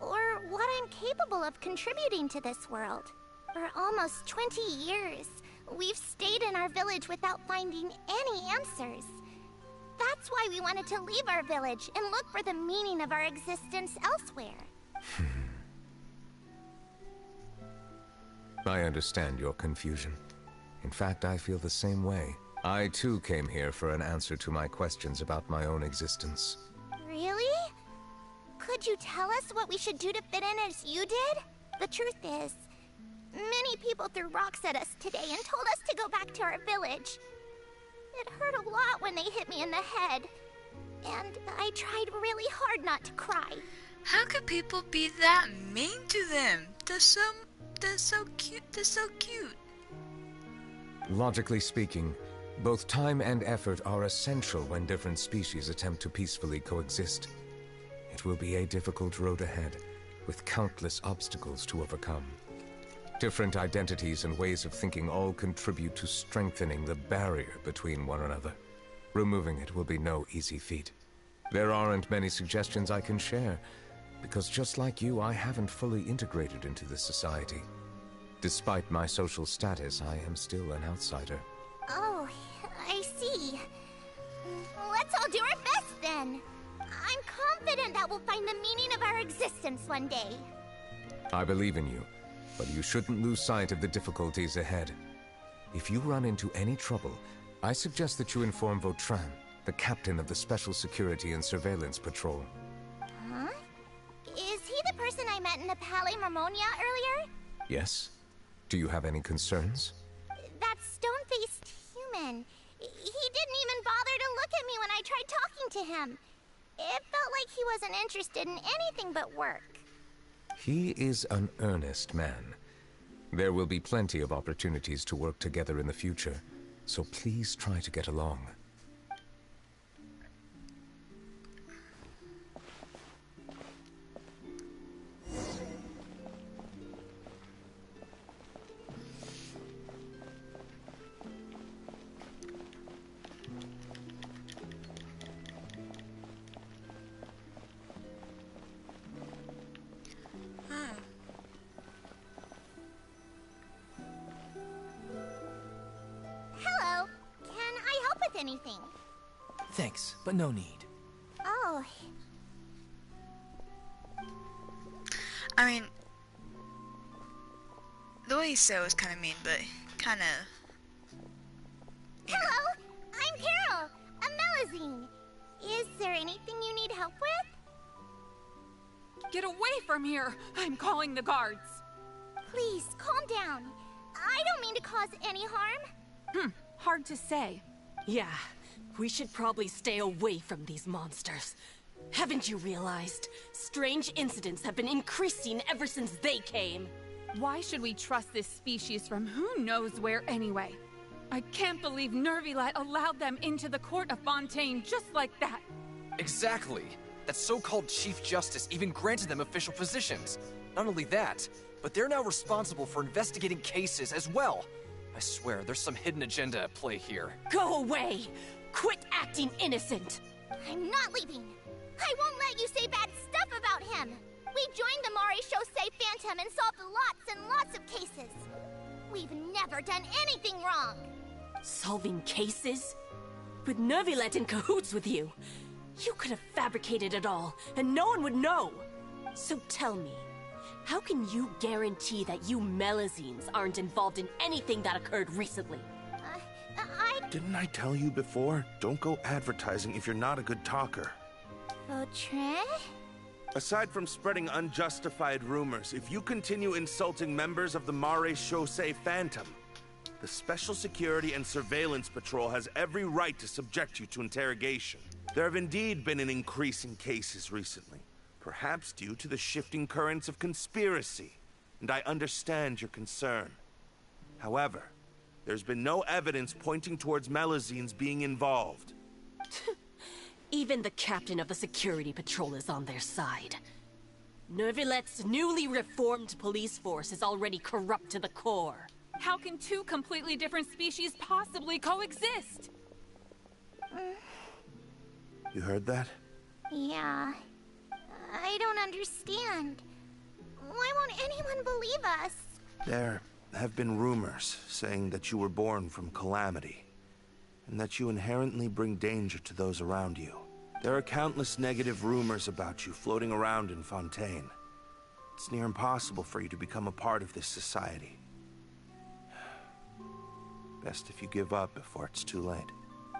or what I'm capable of contributing to this world. For almost 20 years, we've stayed in our village without finding any answers. That's why we wanted to leave our village and look for the meaning of our existence elsewhere. I understand your confusion. In fact, I feel the same way. I too came here for an answer to my questions about my own existence. Really? Could you tell us what we should do to fit in as you did? The truth is, many people threw rocks at us today and told us to go back to our village. It hurt a lot when they hit me in the head, and I tried really hard not to cry. How could people be that mean to them? They're so cute. They're so cute. Logically speaking, both time and effort are essential when different species attempt to peacefully coexist. It will be a difficult road ahead, with countless obstacles to overcome. Different identities and ways of thinking all contribute to strengthening the barrier between one another. Removing it will be no easy feat. There aren't many suggestions I can share, because just like you, I haven't fully integrated into this society. Despite my social status, I am still an outsider. Oh, I see. Let's all do our best then. I'm confident that we'll find the meaning of our existence one day. I believe in you, but you shouldn't lose sight of the difficulties ahead. If you run into any trouble, I suggest that you inform Vautrin, the captain of the Special Security and Surveillance Patrol. Huh? Is he the person I met in the Palais Marmonia earlier? Yes? Do you have any concerns? That stone-faced human. He didn't even bother to look at me when I tried talking to him. It felt like he wasn't interested in anything but work. He is an earnest man. There will be plenty of opportunities to work together in the future, so please try to get along. Hello. Can I help with anything? Thanks, but no need. Oh. I mean, The way he said it was kind of mean, but kind of... Hello, I'm Carol, a Melazine. Is there anything you need help with? Get away from here! I'm calling the guards! Please, calm down. I don't mean to cause any harm. Hard to say. Yeah, we should probably stay away from these monsters. Haven't you realized? Strange incidents have been increasing ever since they came. Why should we trust this species from who knows where anyway? I can't believe Neuvillette allowed them into the court of Fontaine just like that. Exactly. That so-called Chief Justice even granted them official positions. Not only that, but they're now responsible for investigating cases as well. I swear, there's some hidden agenda at play here. Go away! Quit acting innocent! I'm not leaving. I won't let you say bad stuff about him. We joined the Wriothesley Phantom and solved lots and lots of cases. We've never done anything wrong. Solving cases? With Neuvillette in cahoots with you? You could have fabricated it all, and no one would know. So tell me, how can you guarantee that you Melazines aren't involved in anything that occurred recently? Didn't I tell you before? Don't go advertising if you're not a good talker. Vautrin? Aside from spreading unjustified rumors, if you continue insulting members of the Wriothesley Phantom, the Special Security and Surveillance Patrol has every right to subject you to interrogation. There have indeed been an increase in cases recently, perhaps due to the shifting currents of conspiracy, and I understand your concern. However, there's been no evidence pointing towards Melazines being involved. Even the captain of the security patrol is on their side. Neuvillette's newly reformed police force is already corrupt to the core. How can two completely different species possibly coexist? You heard that? Yeah. I don't understand. Why won't anyone believe us? There have been rumors saying that you were born from calamity, and that you inherently bring danger to those around you. There are countless negative rumors about you floating around in Fontaine. It's near impossible for you to become a part of this society. Best if you give up before it's too late.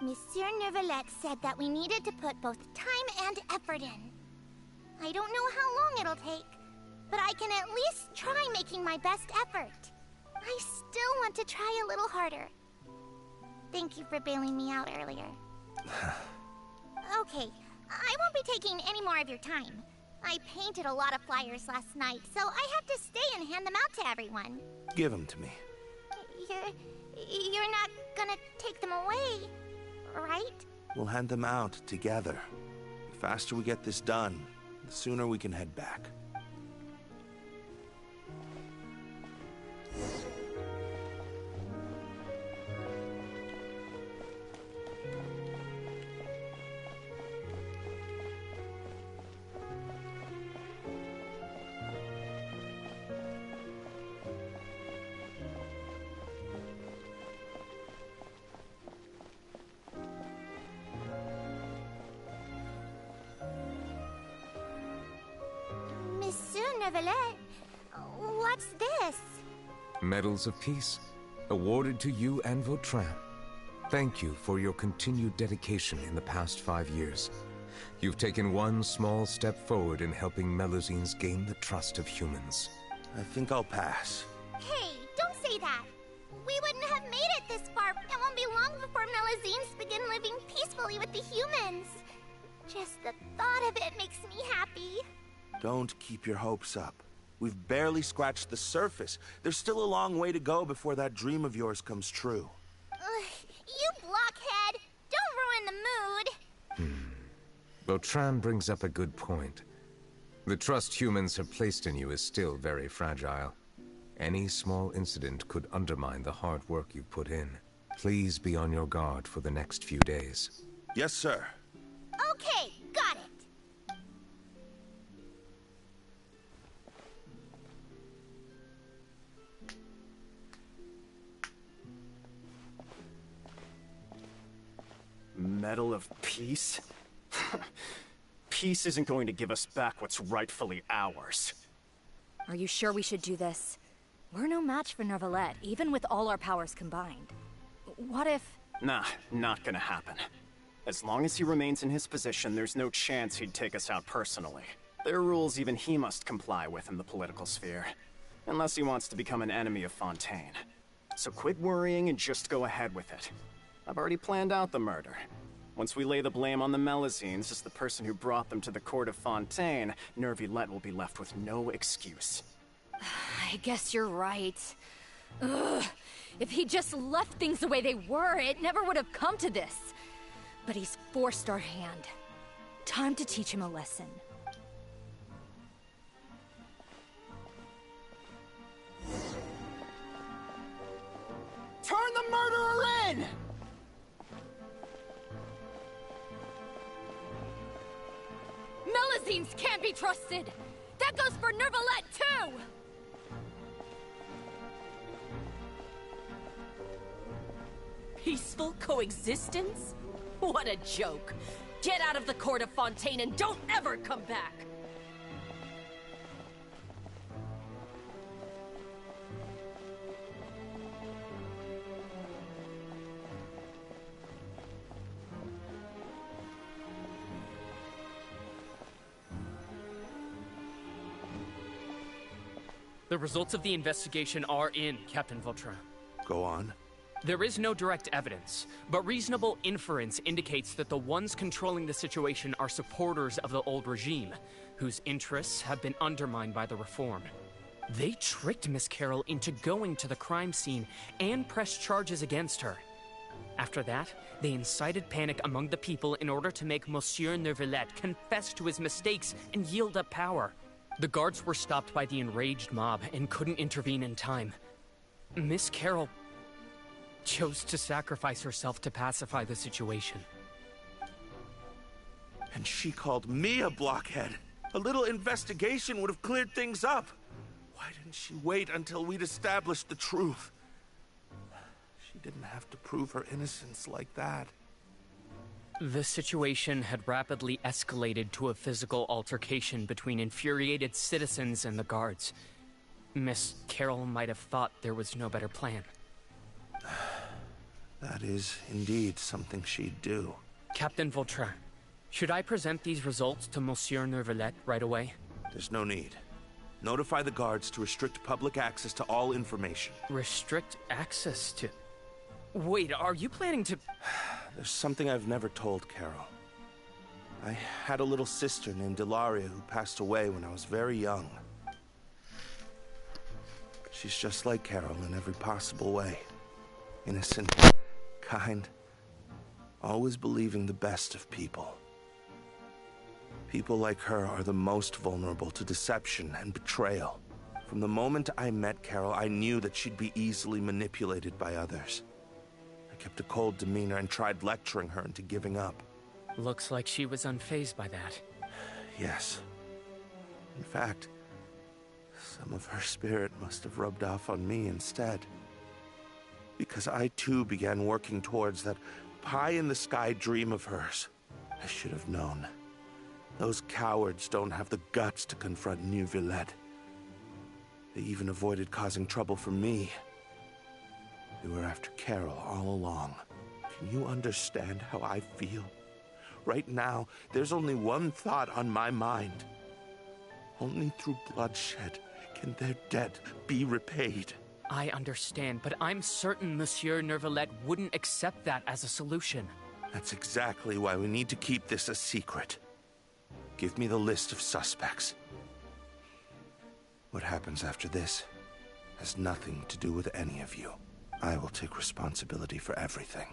Monsieur Neuvillette said that we needed to put both time and effort in. I don't know how long it'll take, but I can at least try making my best effort. I still want to try a little harder. Thank you for bailing me out earlier. Okay, I won't be taking any more of your time. I painted a lot of flyers last night, so I have to stay and hand them out to everyone. Give them to me. You're not gonna take them away, right? We'll hand them out together. The faster we get this done, the sooner we can head back. Monsieur Neuvillette, what's this? Medals of Peace, awarded to you and Vautrin. Thank you for your continued dedication in the past 5 years. You've taken one small step forward in helping Melazines gain the trust of humans. I think I'll pass. Hey, don't say that. We wouldn't have made it this far. It won't be long before Melazines begin living peacefully with the humans. Just the thought of it makes me happy. Don't keep your hopes up. We've barely scratched the surface. There's still a long way to go before that dream of yours comes true. You blockhead! Don't ruin the mood! Vautrin brings up a good point. The trust humans have placed in you is still very fragile. Any small incident could undermine the hard work you've put in. Please be on your guard for the next few days. Yes, sir. Okay, got it. Medal of Peace? Peace isn't going to give us back what's rightfully ours. Are you sure we should do this? We're no match for Neuvillette, even with all our powers combined. What if... Nah, not gonna happen. As long as he remains in his position, there's no chance he'd take us out personally. There are rules even he must comply with in the political sphere. Unless he wants to become an enemy of Fontaine. So quit worrying and just go ahead with it. I've already planned out the murder. Once we lay the blame on the Melazines as the person who brought them to the court of Fontaine, Neuvillette will be left with no excuse. I guess you're right. Ugh. If he just left things the way they were, it never would have come to this. But he's forced our hand. Time to teach him a lesson. Turn the murderer in! Melazines can't be trusted! That goes for Neuvillette, too! Peaceful coexistence? What a joke! Get out of the court of Fontaine and don't ever come back! The results of the investigation are in, Captain Vautrin. Go on. There is no direct evidence, but reasonable inference indicates that the ones controlling the situation are supporters of the old regime, whose interests have been undermined by the reform. They tricked Miss Carroll into going to the crime scene and pressed charges against her. After that, they incited panic among the people in order to make Monsieur Neuvillette confess to his mistakes and yield up power. The guards were stopped by the enraged mob and couldn't intervene in time. Miss Carroll chose to sacrifice herself to pacify the situation. And she called me a blockhead. A little investigation would have cleared things up. Why didn't she wait until we'd established the truth? She didn't have to prove her innocence like that. The situation had rapidly escalated to a physical altercation between infuriated citizens and the guards. Miss Carroll might have thought there was no better plan. That is indeed something she'd do. Captain Vautrin, should I present these results to Monsieur Neuvillette right away? There's no need. Notify the guards to restrict public access to all information. Restrict access to... Wait, are you planning to... There's something I've never told Carol. I had a little sister named Ilaria who passed away when I was very young. She's just like Carol in every possible way. Innocent, kind, always believing the best of people. People like her are the most vulnerable to deception and betrayal. From the moment I met Carol, I knew that she'd be easily manipulated by others. I kept a cold demeanor and tried lecturing her into giving up. Looks like she was unfazed by that. Yes. In fact, some of her spirit must have rubbed off on me instead. Because I too began working towards that pie-in-the-sky dream of hers. I should have known. Those cowards don't have the guts to confront Neuvillette. They even avoided causing trouble for me. They were after Carol all along. Can you understand how I feel? Right now, there's only one thought on my mind. Only through bloodshed can their debt be repaid. I understand, but I'm certain Monsieur Neuvillette wouldn't accept that as a solution. That's exactly why we need to keep this a secret. Give me the list of suspects. What happens after this has nothing to do with any of you. I will take responsibility for everything.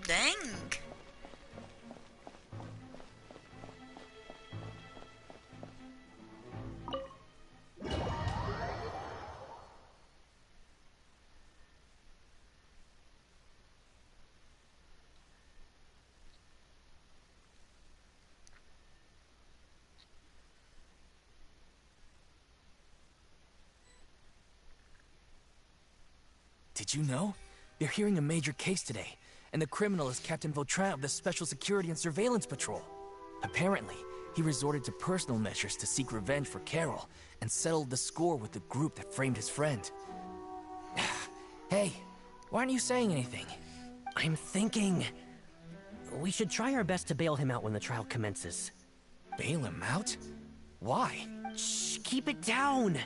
Dang. Did you know? They're hearing a major case today. and the criminal is Captain Vautrin of the Special Security and Surveillance Patrol. Apparently, he resorted to personal measures to seek revenge for Carol, and settled the score with the group that framed his friend. Hey, why aren't you saying anything? I'm thinking... we should try our best to bail him out when the trial commences. Bail him out? Why? Shh, keep it down!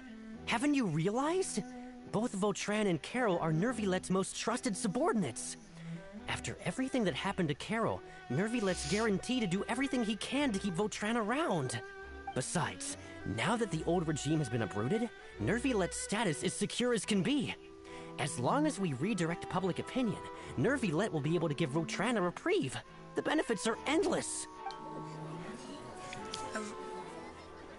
Haven't you realized? Both Vautrin and Carol are Neuvillette's most trusted subordinates. After everything that happened to Carol, Neuvillette's guaranteed to do everything he can to keep Vautrin around. Besides, now that the old regime has been uprooted, Neuvillette's status is secure as can be. As long as we redirect public opinion, Neuvillette will be able to give Vautrin a reprieve. The benefits are endless.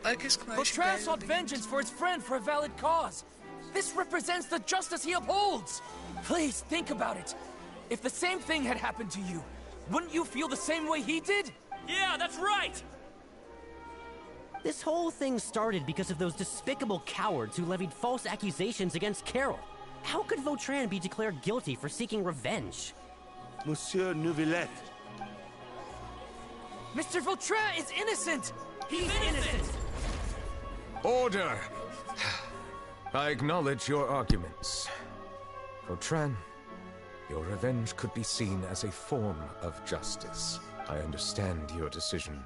Vautrin sought vengeance for his friend for a valid cause. This represents the justice he upholds. Please, think about it. If the same thing had happened to you, wouldn't you feel the same way he did? Yeah, that's right! This whole thing started because of those despicable cowards who levied false accusations against Carol. How could Vautrin be declared guilty for seeking revenge? Monsieur Neuvillette. Mr. Vautrin is innocent! He's innocent! Order! I acknowledge your arguments. Vautrin, your revenge could be seen as a form of justice. I understand your decision,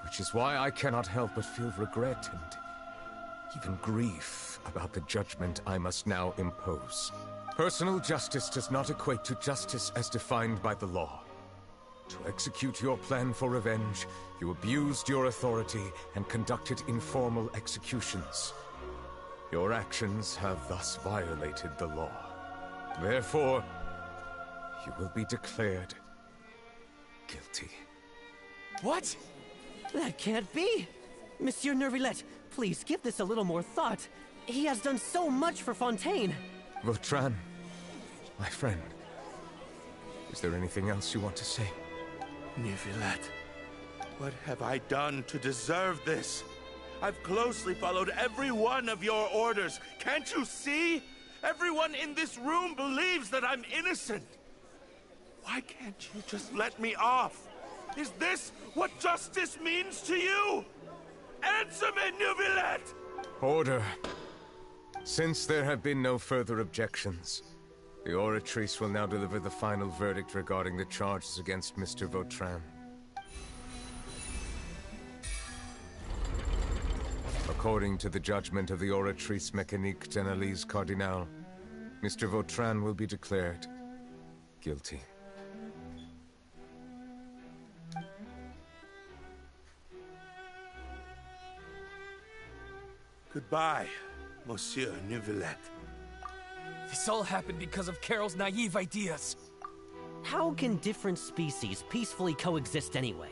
which is why I cannot help but feel regret and even grief about the judgment I must now impose. Personal justice does not equate to justice as defined by the law. To execute your plan for revenge, you abused your authority and conducted informal executions. Your actions have thus violated the law. Therefore, you will be declared guilty. What? That can't be! Monsieur Neuvillette, please give this a little more thought. He has done so much for Fontaine. Vautrin, my friend, is there anything else you want to say? Neuvillette, what have I done to deserve this? I've closely followed every one of your orders. Can't you see? Everyone in this room believes that I'm innocent. Why can't you just let me off? Is this what justice means to you? Answer me, Neuvillette! Order. Since there have been no further objections, the Oratrice will now deliver the final verdict regarding the charges against Mr. Vautrin. According to the judgment of the Oratrice Mécanique d'Analyse Cardinal, Mr. Vautrin will be declared guilty. Goodbye, Monsieur Neuvillette. This all happened because of Carol's naive ideas. How can different species peacefully coexist anyway?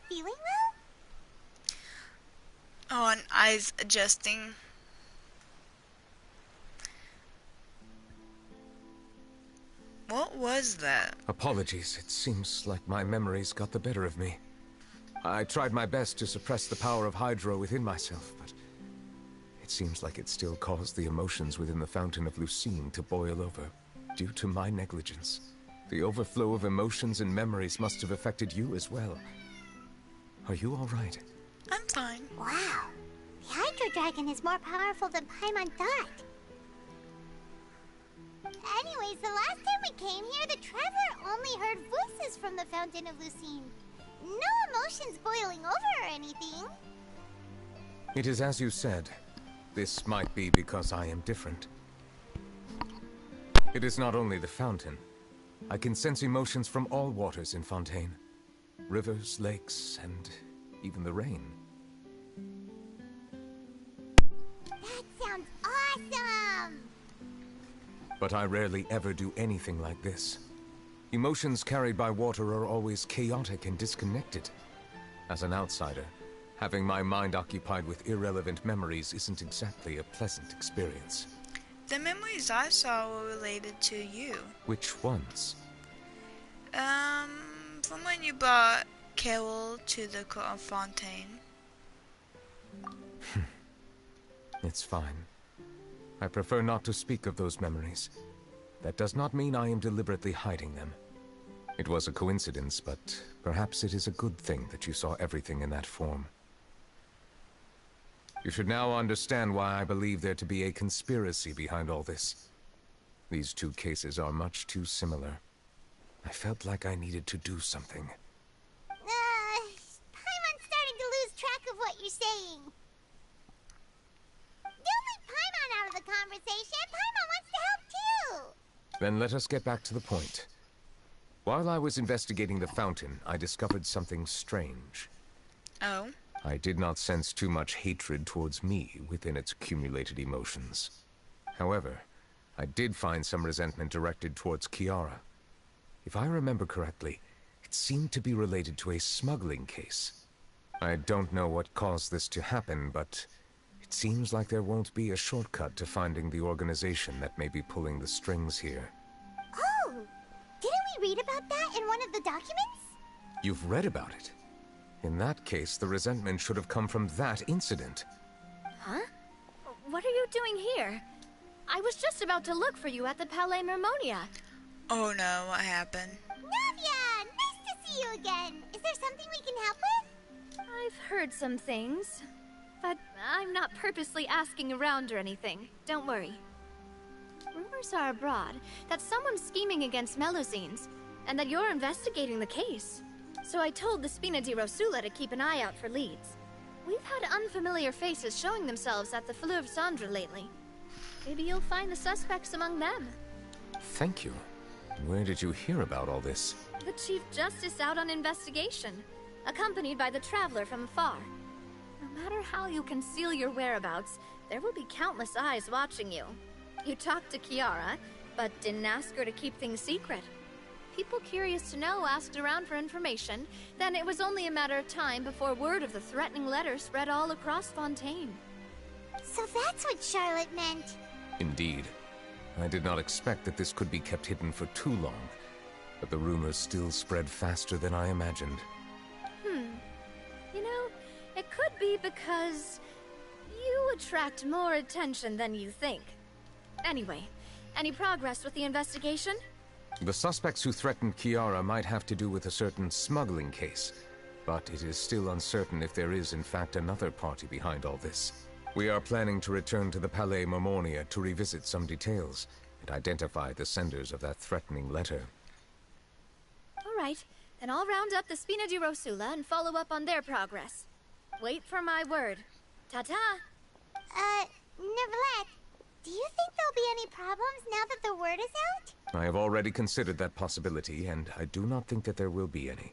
Feeling well? Oh, and eyes adjusting. What was that? Apologies, it seems like my memories got the better of me. I tried my best to suppress the power of Hydro within myself, but it seems like it still caused the emotions within the Fountain of Lucine to boil over, due to my negligence. The overflow of emotions and memories must have affected you as well. Are you all right? I'm fine. Wow. The Hydro Dragon is more powerful than Paimon thought. Anyways, the last time we came here, the Traveler only heard voices from the Fountain of Lucine. No emotions boiling over or anything. It is as you said. This might be because I am different. It is not only the fountain. I can sense emotions from all waters in Fontaine. Rivers, lakes, and even the rain. That sounds awesome! But I rarely ever do anything like this. Emotions carried by water are always chaotic and disconnected. As an outsider, having my mind occupied with irrelevant memories isn't exactly a pleasant experience. The memories I saw were related to you. Which ones? From when you brought Carol to the Fontaine. It's fine. I prefer not to speak of those memories. That does not mean I am deliberately hiding them. It was a coincidence, but perhaps it is a good thing that you saw everything in that form. You should now understand why I believe there to be a conspiracy behind all this. These two cases are much too similar. I felt like I needed to do something. Paimon's starting to lose track of what you're saying. Don't leave Paimon out of the conversation. Paimon wants to help too. Then let us get back to the point. While I was investigating the fountain, I discovered something strange. Oh? I did not sense too much hatred towards me within its accumulated emotions. However, I did find some resentment directed towards Kiara. If I remember correctly, it seemed to be related to a smuggling case. I don't know what caused this to happen, but it seems like there won't be a shortcut to finding the organization that may be pulling the strings here. Oh! Didn't we read about that in one of the documents? You've read about it? In that case, the resentment should have come from that incident. Huh? What are you doing here? I was just about to look for you at the Palais Mermonia. Oh no, what happened? Navia! Nice to see you again! Is there something we can help with? I've heard some things, but I'm not purposely asking around or anything. Don't worry. Rumors are abroad that someone's scheming against Melusines, and that you're investigating the case. So I told the Spina di Rosula to keep an eye out for leads. We've had unfamiliar faces showing themselves at the Fleuve Cendre lately. Maybe you'll find the suspects among them. Thank you. Where did you hear about all this? The Chief Justice out on investigation, accompanied by the Traveler from afar. No matter how you conceal your whereabouts, there will be countless eyes watching you. You talked to Kiara, but didn't ask her to keep things secret. People curious to know asked around for information, then it was only a matter of time before word of the threatening letter spread all across Fontaine. So that's what Charlotte meant. Indeed. I did not expect that this could be kept hidden for too long, but the rumors still spread faster than I imagined. You know, it could be because you attract more attention than you think. Anyway, any progress with the investigation? The suspects who threatened Kiara might have to do with a certain smuggling case, but it is still uncertain if there is in fact another party behind all this. We are planning to return to the Palais Mermonia to revisit some details and identify the senders of that threatening letter. Alright, then I'll round up the Spina di Rosula and follow up on their progress. Wait for my word. Ta-ta! Neuvillette, do you think there'll be any problems now that the word is out? I have already considered that possibility, and I do not think that there will be any.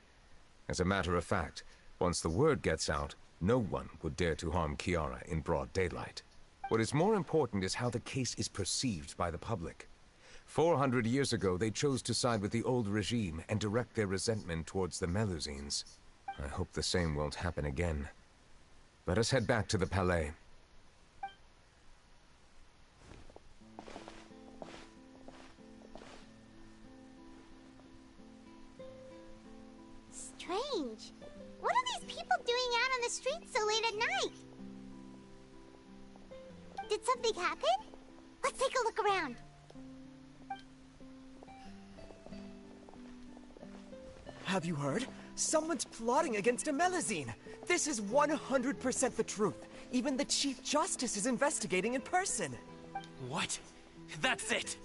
As a matter of fact, once the word gets out, no one would dare to harm Kiara in broad daylight. What is more important is how the case is perceived by the public. 400 years ago, they chose to side with the old regime and direct their resentment towards the Melusines. I hope the same won't happen again. Let us head back to the Palais. Strange. What are these people doing out on the streets so late at night? Did something happen? Let's take a look around. Have you heard? Someone's plotting against a Melusine. This is 100% the truth. Even the Chief Justice is investigating in person. What? That's it?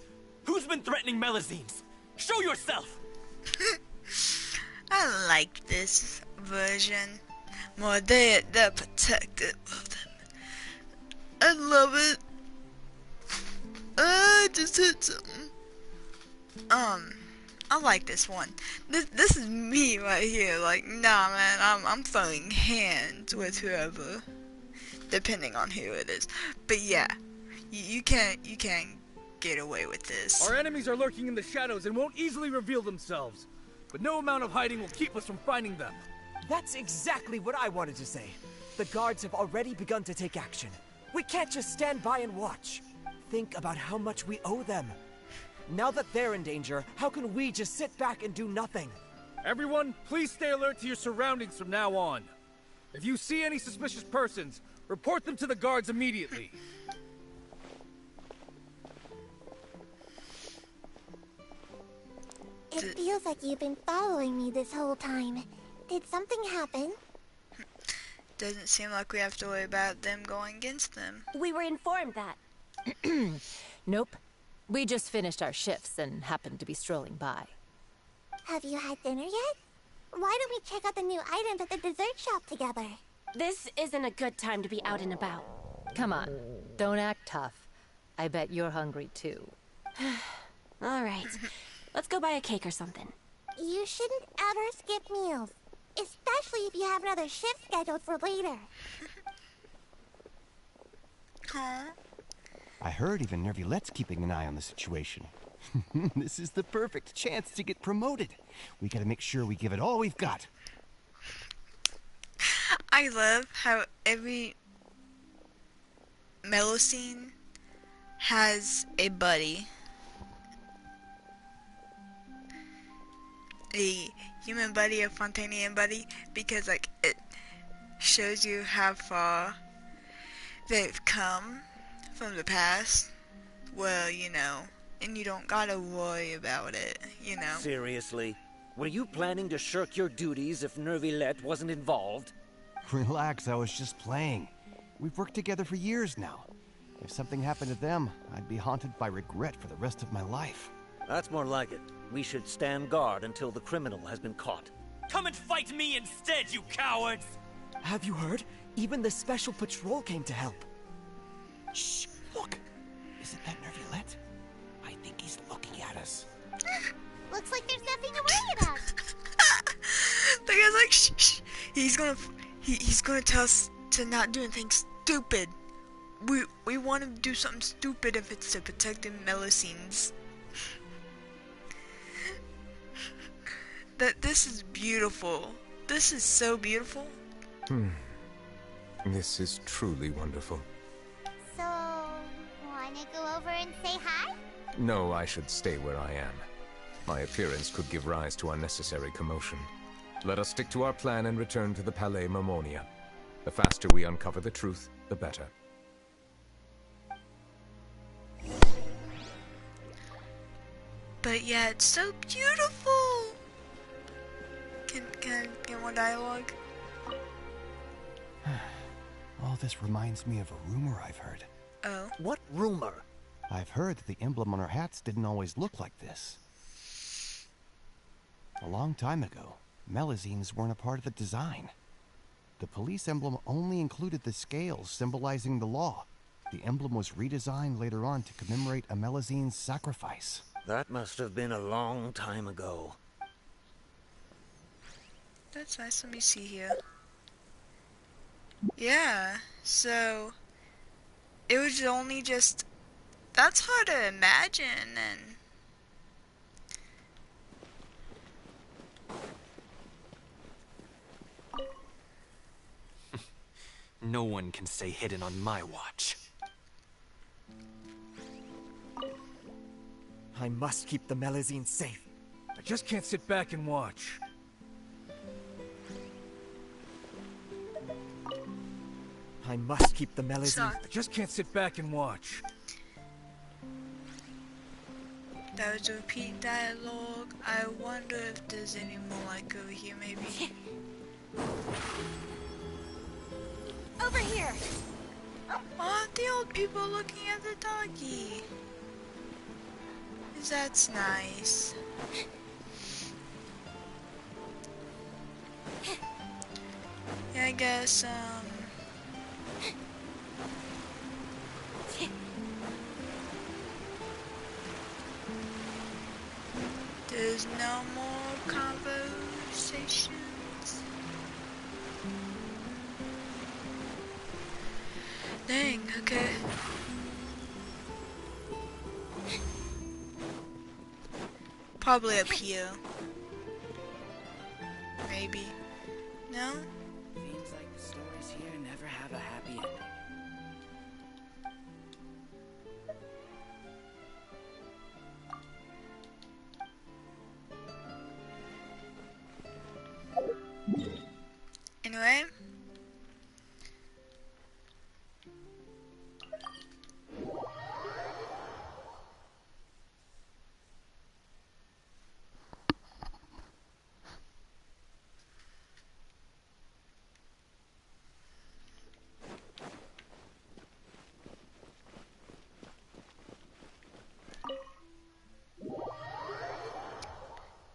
Who's been threatening Melusines? Show yourself! I like this version more. They're protective of them. I love it. I just hit something. I like this one. This is me right here. Like, nah, man, I'm throwing hands with whoever, depending on who it is. But yeah, you can't get away with this. Our enemies are lurking in the shadows and won't easily reveal themselves. But no amount of hiding will keep us from finding them. That's exactly what I wanted to say. The guards have already begun to take action. We can't just stand by and watch. Think about how much we owe them. Now that they're in danger, how can we just sit back and do nothing? Everyone, please stay alert to your surroundings from now on. If you see any suspicious persons, report them to the guards immediately. It feels like you've been following me this whole time. Did something happen? Doesn't seem like we have to worry about them going against them. We were informed that. Nope. We just finished our shifts and happened to be strolling by. Have you had dinner yet? Why don't we check out the new items at the dessert shop together? This isn't a good time to be out and about. Come on, don't act tough. I bet you're hungry too. All right. Let's go buy a cake or something. You shouldn't ever skip meals. Especially if you have another shift scheduled for later. Huh? I heard even Neuvillette's keeping an eye on the situation. This is the perfect chance to get promoted. We gotta make sure we give it all we've got. I love how every Melusine has a buddy. A human buddy, a Fontanian buddy, because like it shows you how far they've come from the past. Well, you know, and you don't gotta worry about it, you know. Seriously? Were you planning to shirk your duties if Neuvillette wasn't involved? Relax, I was just playing. We've worked together for years now. If something happened to them, I'd be haunted by regret for the rest of my life. That's more like it. We should stand guard until the criminal has been caught. Come and fight me instead, you cowards! Have you heard? Even the special patrol came to help. Shh, look. Isn't that Neuvillette? I think he's looking at us. Looks like there's nothing to worry about. The guy's like, shh, shh. He's gonna tell us to not do anything stupid. We want him to do something stupid if it's to protect the Melusines. That this is beautiful. This is so beautiful. This is truly wonderful. So, wanna go over and say hi? No, I should stay where I am. My appearance could give rise to unnecessary commotion. Let us stick to our plan and return to the Palais Mermonia. The faster we uncover the truth, the better. But yeah, it's so beautiful. Can I get more dialogue? All this reminds me of a rumor I've heard. Oh? What rumor? I've heard that the emblem on our hats didn't always look like this. A long time ago, Melusines weren't a part of the design. The police emblem only included the scales symbolizing the law. The emblem was redesigned later on to commemorate a Melusine's sacrifice. That must have been a long time ago. That's nice. Let me see here. Yeah, so it was only just, that's hard to imagine. And No one can stay hidden on my watch. I must keep the Melusine safe. I just can't sit back and watch. I must keep the Melusine. I just can't sit back and watch. that was a repeat dialogue. I wonder if there's any more like over here maybe. Over here! Oh, the old people looking at the doggy. That's nice. Yeah, I guess, There's no more conversations. Dang, okay. Probably up here. Maybe. No? Seems like the stories here never have a happy ending. Anyway.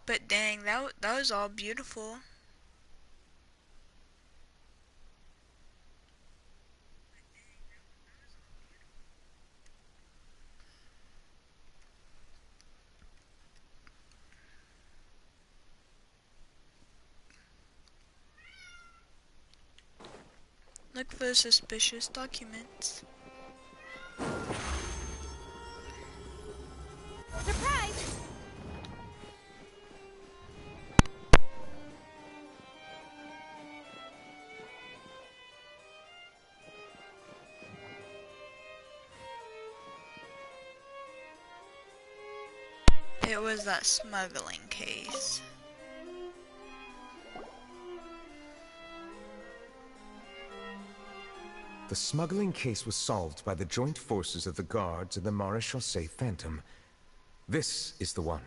But dang, that was all beautiful. Look for suspicious documents. Surprise! It was that smuggling case. The smuggling case was solved by the joint forces of the guards and the Maréchaussée Phantom. This is the one.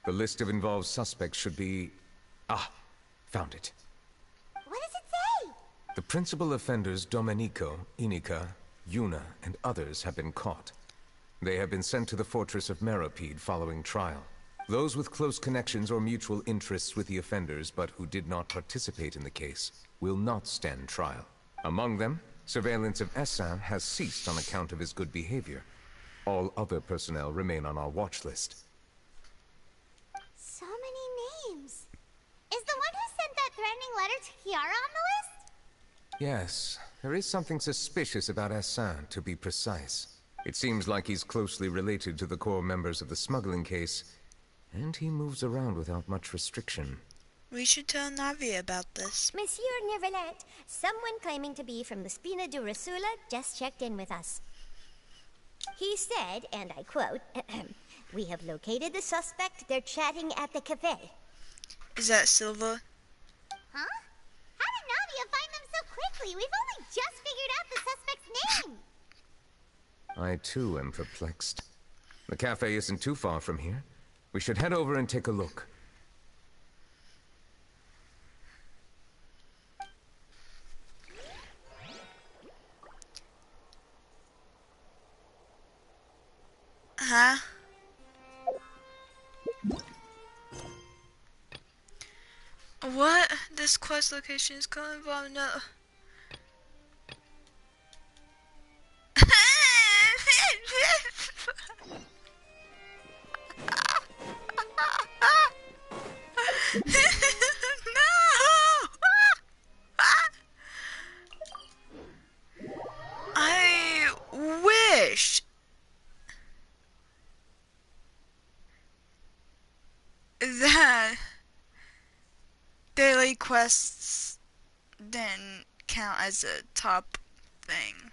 The list of involved suspects should be... Ah, found it. What does it say? The principal offenders Domenico, Inica, Yuna, and others have been caught. They have been sent to the fortress of Meropide following trial. Those with close connections or mutual interests with the offenders, but who did not participate in the case, will not stand trial. Among them, surveillance of Essin has ceased on account of his good behavior. All other personnel remain on our watch list. So many names. Is the one who sent that threatening letter to Kiara on the list? Yes, there is something suspicious about Essin, to be precise. It seems like he's closely related to the core members of the smuggling case, and he moves around without much restriction. We should tell Navi about this. Monsieur Neuvillette, someone claiming to be from the Spina du Rasula just checked in with us. He said, and I quote, "We have located the suspect. They're chatting at the cafe." Is that Silva? Huh? How did Navia find them so quickly? We've only just figured out the suspect's name. I too am perplexed. The cafe isn't too far from here. We should head over and take a look. Huh? What? This quest location is calling involved no. I wish that daily quests didn't count as a top thing.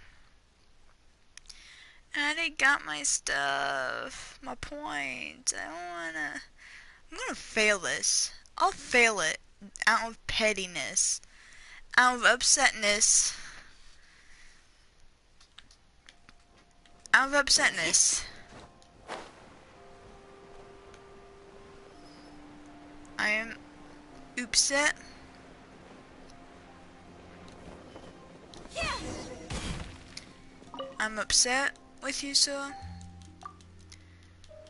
I already got my stuff, my points. I don't wanna. I'm gonna fail this. I'll fail it out of pettiness, out of upsetness, out of upsetness. I am upset. I'm upset with you, sir.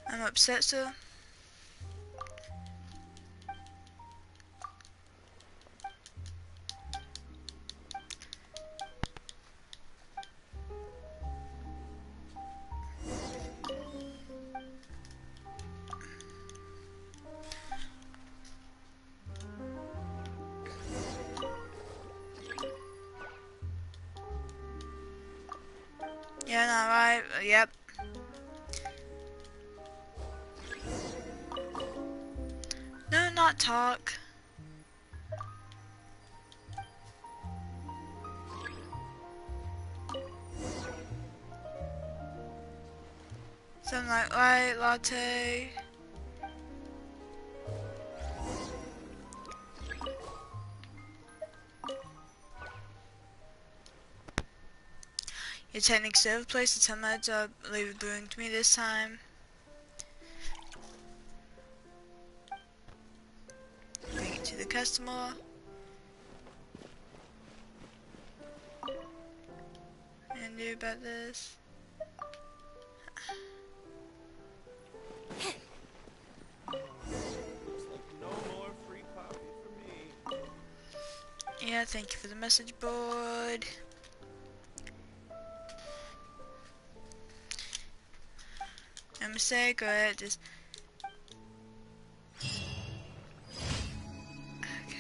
I'm upset, sir. Yeah, not right. Yep. No, not talk. Something like white latte. Your technique serve place the 10 minutes up. Leave it brewing to me this time. Bring it to the customer. And do about this. No more free coffee for me. Yeah, thank you for the message board. No mistake, go ahead, just... Okay.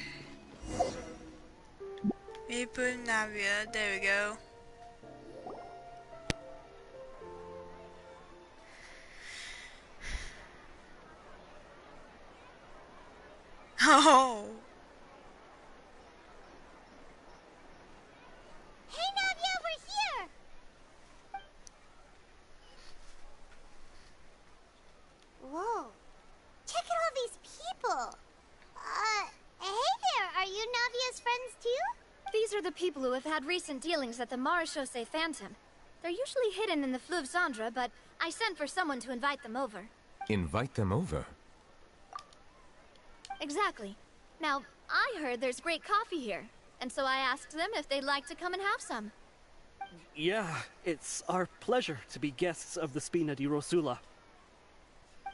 Me put Navia, there we go. Oh! Hey, Navia, we're here! Whoa. Check out all these people. Hey there, are you Navia's friends too? These are the people who have had recent dealings at the Marechaussee Phantom. They're usually hidden in the Fleuve Cendre, but I sent for someone to invite them over. Invite them over? Exactly. Now, I heard there's great coffee here, and so I asked them if they'd like to come and have some. Yeah, it's our pleasure to be guests of the Spina di Rosula.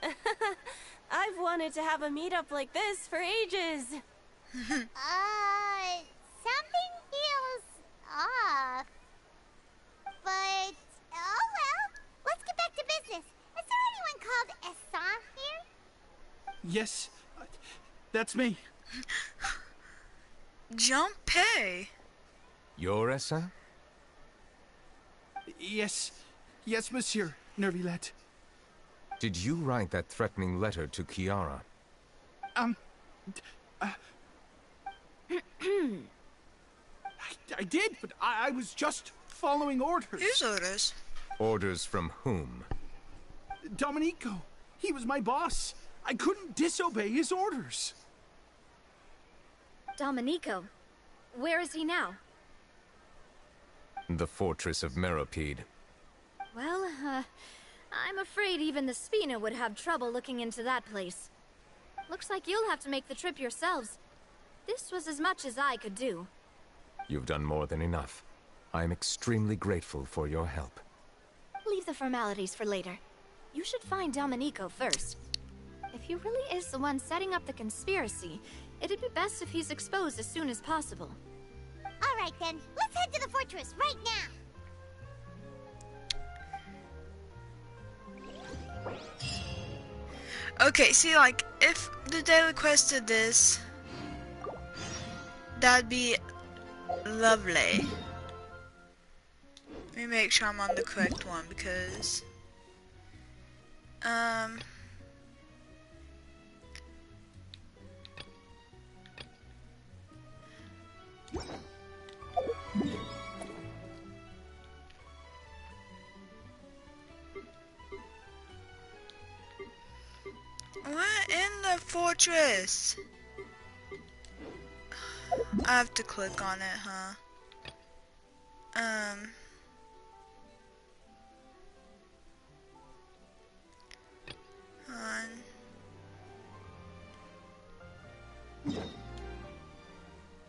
I've wanted to have a meetup like this for ages. Something feels off. But, oh well. Let's get back to business. Is there anyone called Essan here? Yes, that's me. Junpei. You're Essa? Yes, monsieur, Neuvillette. Did you write that threatening letter to Kiara? I did, but I was just following orders. Whose orders? Orders from whom? Domenico. He was my boss. I couldn't disobey his orders. Domenico. Where is he now? The fortress of Meropide. Well, I'm afraid even the Spina would have trouble looking into that place. Looks like you'll have to make the trip yourselves. This was as much as I could do. You've done more than enough. I am extremely grateful for your help. Leave the formalities for later. You should find Domenico first. If he really is the one setting up the conspiracy, it'd be best if he's exposed as soon as possible. Alright then, let's head to the fortress right now! Okay, see, like, if the daily quest did this, that'd be lovely. Let me make sure I'm on the correct one, because... What in the fortress? I have to click on it, huh?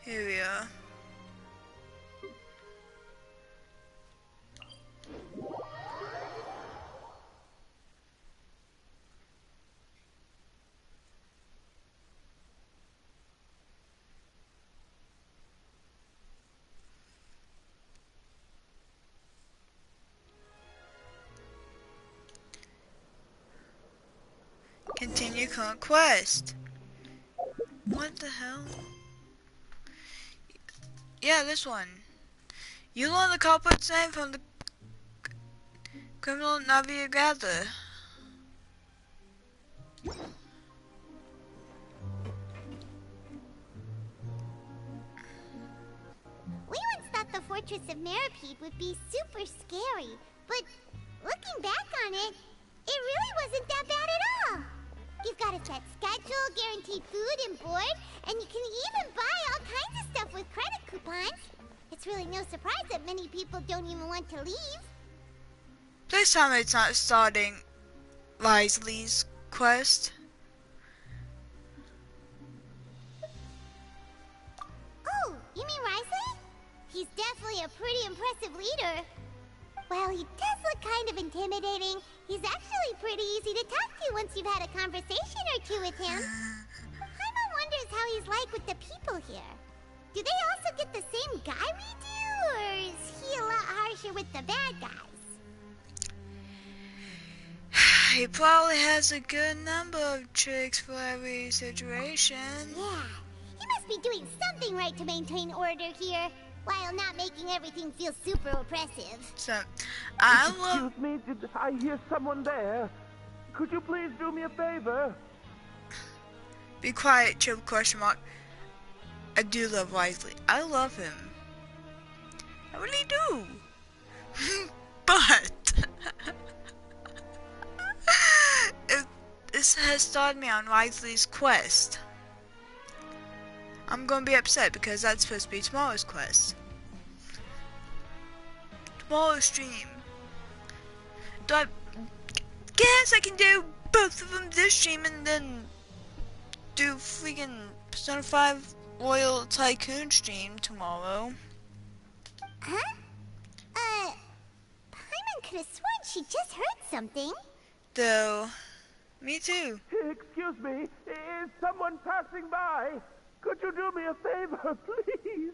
Here we are. Continue current quest. What the hell? Yeah, this one. You learn the culprit's name from the... Criminal Navigator. We once thought the Fortress of Meropide would be super scary, but looking back on it, it really wasn't that bad at all. You've got a set schedule, guaranteed food and board, and you can even buy all kinds of stuff with credit coupons. It's really no surprise that many people don't even want to leave. This time it's not starting Wriothesley's quest. Oh, you mean Wriothesley? He's definitely a pretty impressive leader. While he does look kind of intimidating, he's actually pretty easy to talk to once you've had a conversation or two with him. Paimon wonders how he's like with the people here. Do they also get the same guy we do, or is he a lot harsher with the bad guys? He probably has a good number of tricks for every situation. Yeah, he must be doing something right to maintain order here, while not making everything feel super oppressive. So, Excuse me, did I hear someone there? Could you please do me a favor? Be quiet, chill, question mark. I do love Wriothesley. I love him. I really do. But this has started me on Wriothesley's quest. I'm gonna be upset because that's supposed to be tomorrow's quest. Tomorrow's stream. Do I guess I can do both of them this stream and then do freaking Persona 5 Royal Tycoon stream tomorrow? Huh? Paimon could have sworn she just heard something. Though, me too. Excuse me, is someone passing by? Could you do me a favor, please?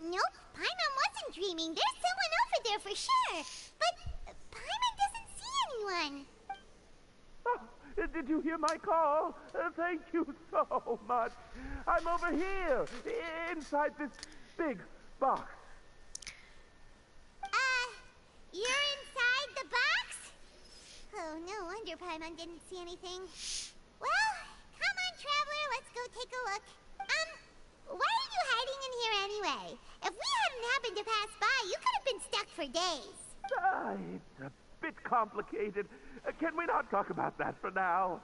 Nope, Paimon wasn't dreaming. There's someone over there for sure. But Paimon doesn't see anyone. Oh, did you hear my call? Thank you so much. I'm over here, inside this big box. You're inside the box? Oh, no wonder Paimon didn't see anything. Well, come on, Traveler, let's go take a look. Why are you hiding in here anyway? If we hadn't happened to pass by, you could have been stuck for days. It's a bit complicated. Can we not talk about that for now?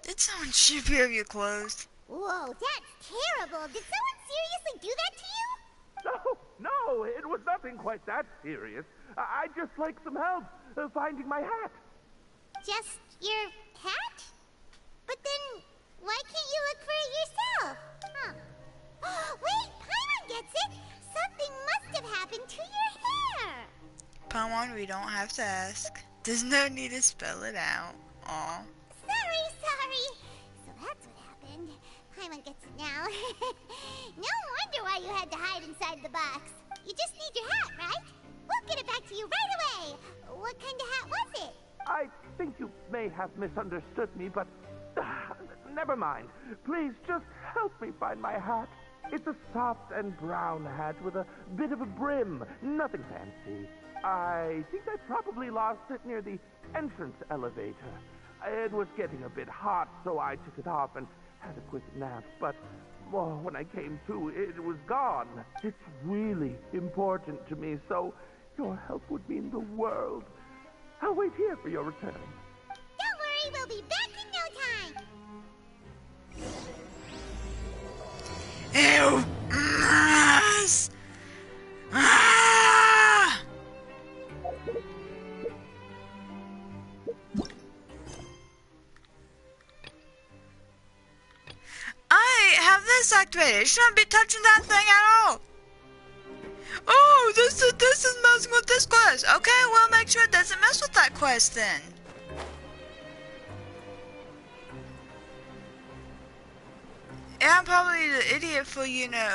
Did someone strip you of your clothes? Whoa, that's terrible. Did someone seriously do that to you? No, it was nothing quite that serious. I'd just like some help finding my hat. Just your hat? But then, why can't you look for it yourself? Huh. Wait, Paimon gets it! Something must have happened to your hair! Paimon, we don't have to ask. There's no need to spell it out. Aw. Sorry. So that's what happened. Paimon gets it now. No wonder why you had to hide inside the box. You just need your hat, right? We'll get it back to you right away. What kind of hat was it? I think you may have misunderstood me, but never mind. Please just help me find my hat. It's a soft and brown hat with a bit of a brim. Nothing fancy. I think I probably lost it near the entrance elevator. It was getting a bit hot, so I took it off and had a quick nap, but when I came to, it was gone. It's really important to me, so your help would mean the world. I'll wait here for your return. Don't worry, we'll be back in no time. Ew! Ah! I have this activated. Shouldn't be touching that thing at all. Oh, this is messing with this quest. Okay, well, make sure it doesn't mess with that quest then. Yeah, I'm probably the idiot for,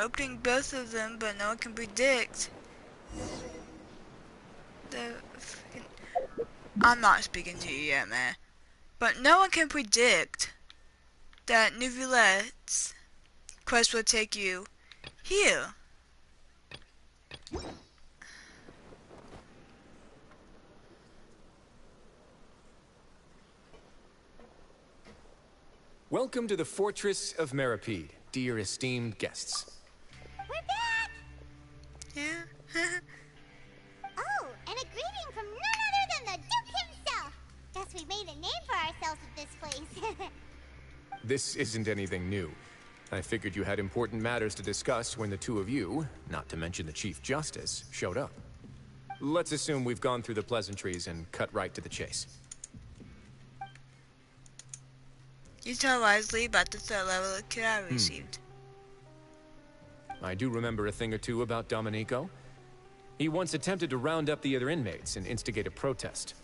opening both of them, but no one can predict. I'm not speaking to you yet, man. But no one can predict that Neuvillette's Quest will take you here. Welcome to the Fortress of Meripede, dear esteemed guests. We're back! Yeah. Oh, and a greeting from none other than the Duke himself! Guess we made a name for ourselves at this place. This isn't anything new. I figured you had important matters to discuss when the two of you, not to mention the Chief Justice, showed up. Let's assume we've gone through the pleasantries and cut right to the chase. You tell Wriothesley about the third level of kit I received. I do remember a thing or two about Domenico. He once attempted to round up the other inmates and instigate a protest.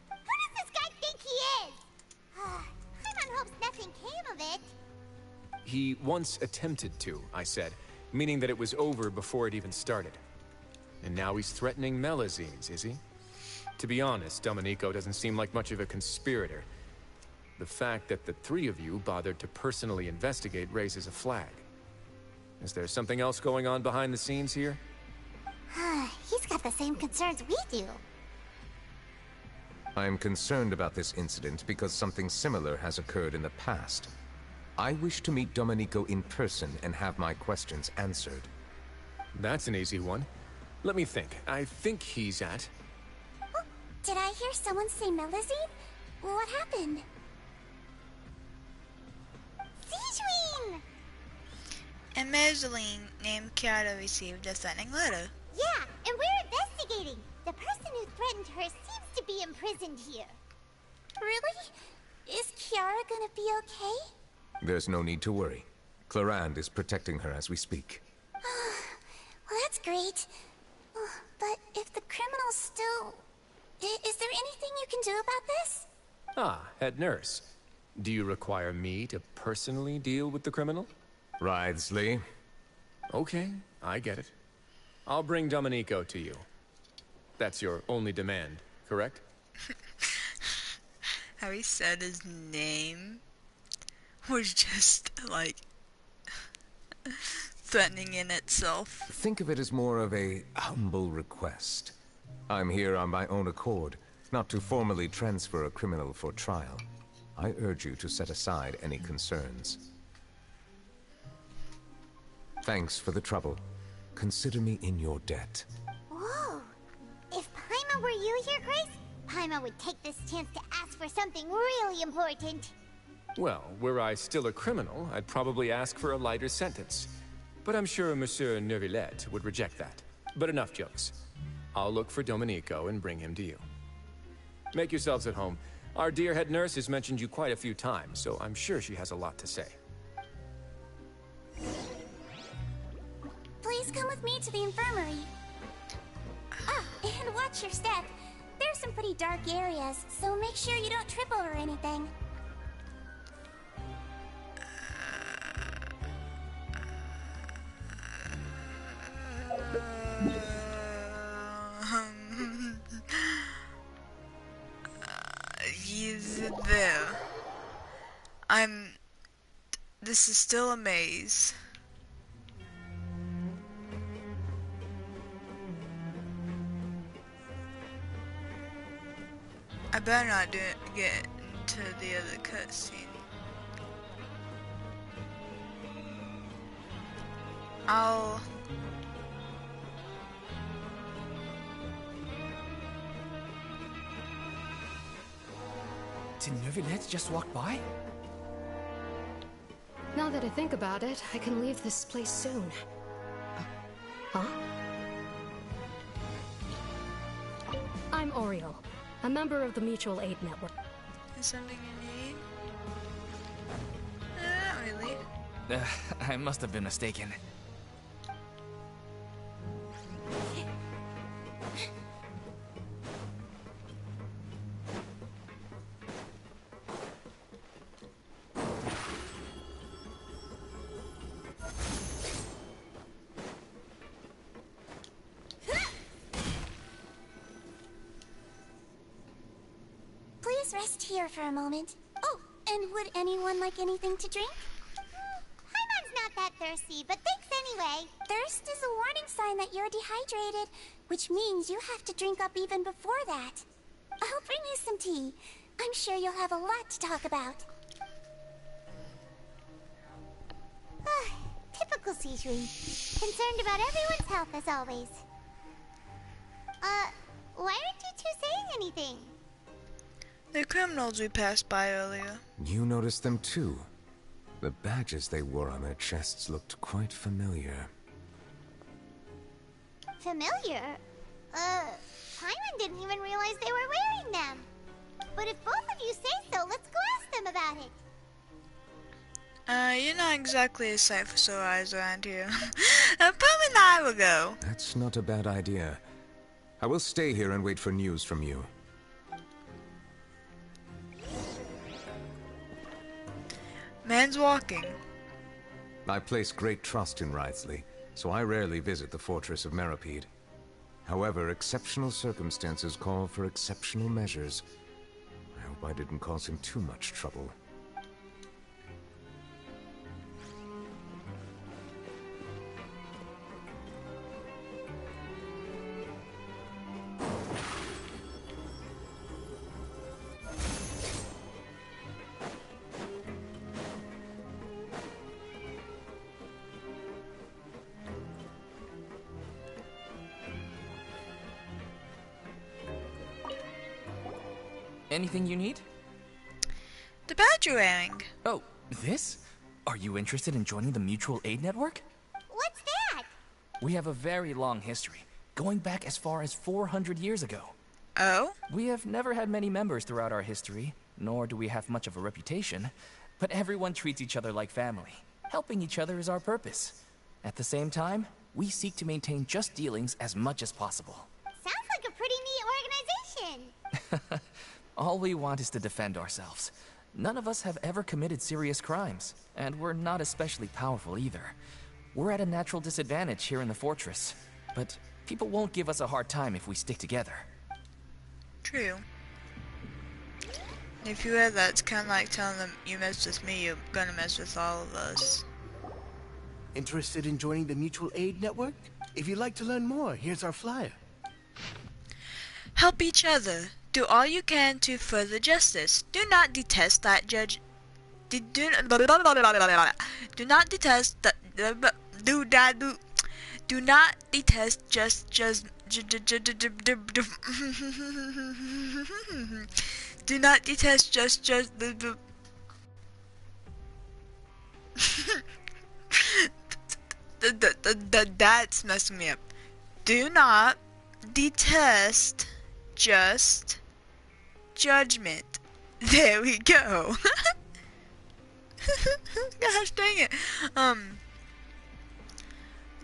Who does this guy think he is? Paimon hopes nothing came of it. He once attempted to, I said, meaning that it was over before it even started. And now he's threatening Melazines, is he? To be honest, Domenico doesn't seem like much of a conspirator. The fact that the three of you bothered to personally investigate raises a flag. Is there something else going on behind the scenes here? He's got the same concerns we do. I am concerned about this incident because something similar has occurred in the past. I wish to meet Domenico in person and have my questions answered. That's an easy one. Let me think. I think he's at... Oh, did I hear someone say Melazine? What happened? Siegeween! And Mezzalene named Kiara received a threatening letter. Yeah, and we're investigating. The person who threatened her seems to be imprisoned here. Really? Is Kiara gonna be okay? There's no need to worry. Clarande is protecting her as we speak. Well, that's great. But if the criminal's still... Is there anything you can do about this? Ah, head nurse. Do you require me to personally deal with the criminal? Wriothesley. Okay, I get it. I'll bring Domenico to you. That's your only demand, correct? How he said his name was just, like, threatening in itself. Think of it as more of a humble request. I'm here on my own accord, not to formally transfer a criminal for trial. I urge you to set aside any concerns. Thanks for the trouble. Consider me in your debt. Whoa! If Paimon were you here, Grace, Paimon would take this chance to ask for something really important. Well, were I still a criminal, I'd probably ask for a lighter sentence. But I'm sure Monsieur Neuvillette would reject that. But enough jokes. I'll look for Domenico and bring him to you. Make yourselves at home. Our dear head nurse has mentioned you quite a few times, so I'm sure she has a lot to say. Please come with me to the infirmary. Ah, and watch your step. There's some pretty dark areas, so make sure you don't trip over anything. He's there. This is still a maze. I better not get into the other cutscene. Did Neuvillette just walk by? Now that I think about it, I can leave this place soon. Huh? I'm Oriel, a member of the Mutual Aid Network. Is something you need? Not really. I must have been mistaken. Please rest here for a moment. Oh, and would anyone like anything to drink? Paimon's not that thirsty, but thanks anyway. Thirst is a warning sign that you're dehydrated, which means you have to drink up even before that. I'll bring you some tea. I'm sure you'll have a lot to talk about. Typical Seishui. Concerned about everyone's health as always. Why aren't you two saying anything? The criminals we passed by earlier. You noticed them too. The badges they wore on their chests looked quite familiar. Familiar? Paimon didn't even realize they were wearing them. But if both of you say so, let's go ask them about it. You're not exactly a sight for sore eyes around here. Paimon and I will go. That's not a bad idea. I will stay here and wait for news from you. Man's walking. I place great trust in Wriothesley, so I rarely visit the fortress of Meropide. However, exceptional circumstances call for exceptional measures. I hope I didn't cause him too much trouble. Anything you need? The badge you're wearing. Oh, this? Are you interested in joining the Mutual Aid Network? What's that? We have a very long history, going back as far as 400 years ago. Oh? We have never had many members throughout our history, nor do we have much of a reputation, but everyone treats each other like family. Helping each other is our purpose. At the same time, we seek to maintain just dealings as much as possible. Sounds like a pretty neat organization. All we want is to defend ourselves. None of us have ever committed serious crimes, and we're not especially powerful either. We're at a natural disadvantage here in the fortress, but people won't give us a hard time if we stick together. True. If you read that, it's kind of like telling them, you mess with me, you're gonna mess with all of us. Interested in joining the Mutual Aid Network? If you'd like to learn more, here's our flyer. Help each other. Do all you can to further justice. Do not detest that judge. Do not detest that. Do not detest do not detest that's messing me up. Do not detest just judgment. There we go. Gosh dang it.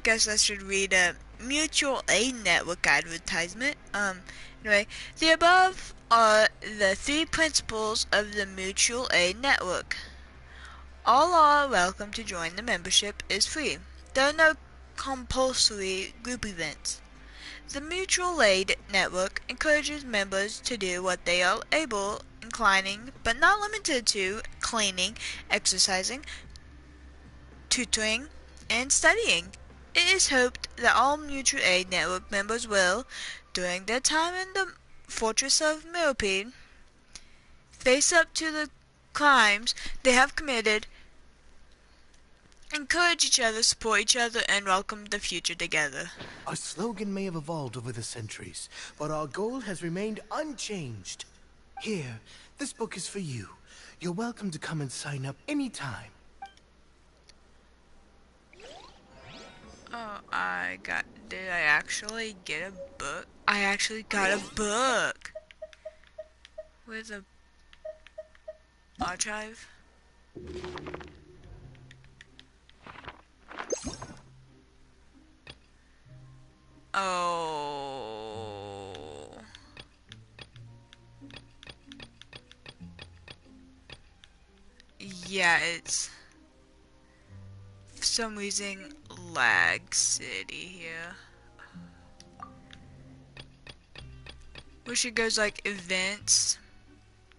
Guess I should read a Mutual Aid Network advertisement. Anyway, the above are the 3 principles of the Mutual Aid Network. All are welcome to join. The membership is free. There are no compulsory group events. The Mutual Aid Network encourages members to do what they are able, inclining, but not limited to, cleaning, exercising, tutoring, and studying. It is hoped that all Mutual Aid Network members will, during their time in the Fortress of Meropide, face up to the crimes they have committed, encourage each other, support each other, and welcome the future together. Our slogan may have evolved over the centuries, but our goal has remained unchanged. Here, this book is for you. You're welcome to come and sign up anytime. Oh, did I actually get a book? I actually got a book! With a archive. Oh. Yeah, it's for some reason lag city here. Wish it goes like events,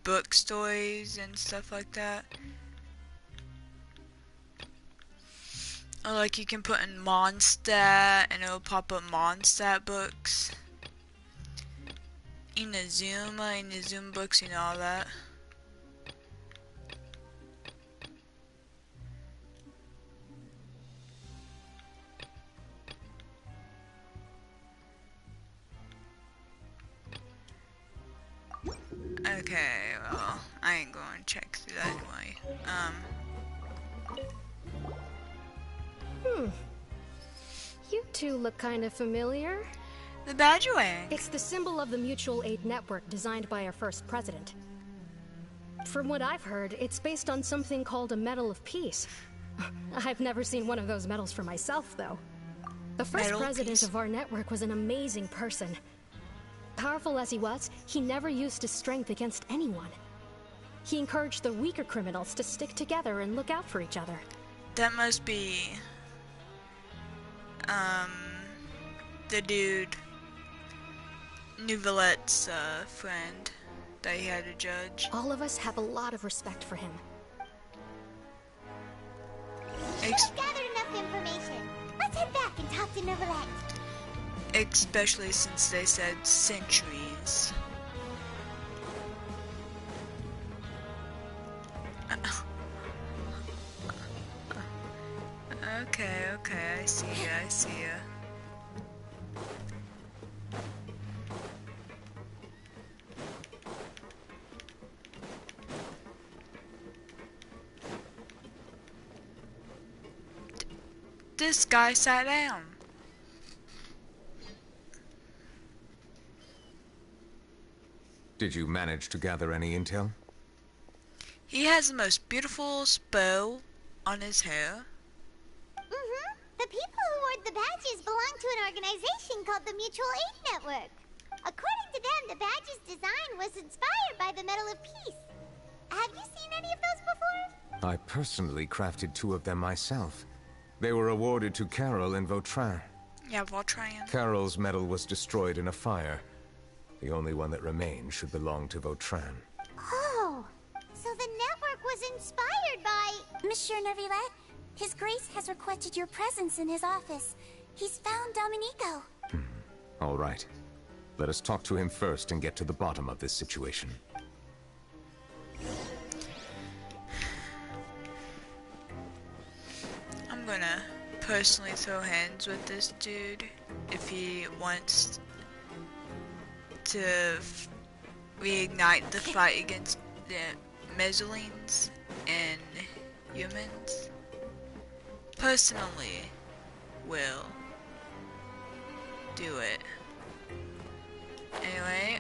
book stories, and stuff like that. Or like you can put in Mondstadt and it'll pop up Mondstadt books. Inazuma books, you know all that. Okay, well, I ain't going to check through that anyway. You two look kind of familiar. The Badgerwing. It's the symbol of the mutual aid network designed by our first president. From what I've heard, it's based on something called a Medal of Peace. I've never seen one of those medals for myself, though. The first president of our network was an amazing person. Powerful as he was, he never used his strength against anyone. He encouraged the weaker criminals to stick together and look out for each other. That must be the dude Neuvillette's friend that he had to judge. All of us have a lot of respect for him. We've gathered enough information. Let's head back and talk to Neuvillette. Especially since they said centuries. Okay, I see ya. This guy sat down. Did you manage to gather any intel? He has the most beautiful bow on his hair. The people who wore the badges belong to an organization called the Mutual Aid Network. According to them, the badge's design was inspired by the Medal of Peace. Have you seen any of those before? I personally crafted 2 of them myself. They were awarded to Carol in Vautrin. Yeah, Vautrin. Carol's medal was destroyed in a fire. The only one that remained should belong to Vautrin. Oh, so the network was inspired by... Monsieur Neuvillette, His Grace has requested your presence in his office. He's found Domenico. All right. Let us talk to him first and get to the bottom of this situation. I'm gonna personally throw hands with this dude if he wants to reignite the fight against the Mezzolines and humans. Personally, will do it. Anyway,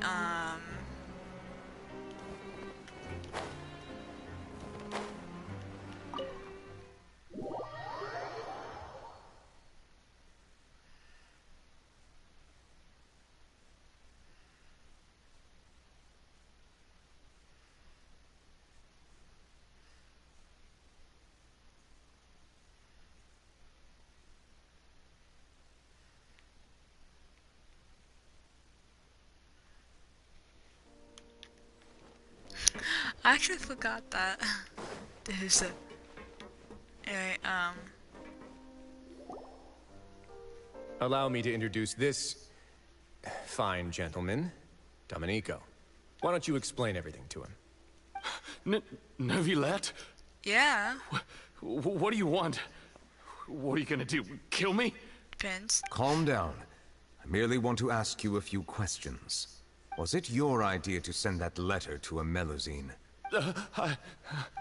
I actually forgot that. There's a... Anyway, Allow me to introduce this fine gentleman, Domenico. Why don't you explain everything to him? Neuvillette? Yeah. What do you want? What are you gonna do? Kill me? Depends. Calm down. I merely want to ask you a few questions. Was it your idea to send that letter to a Melusine?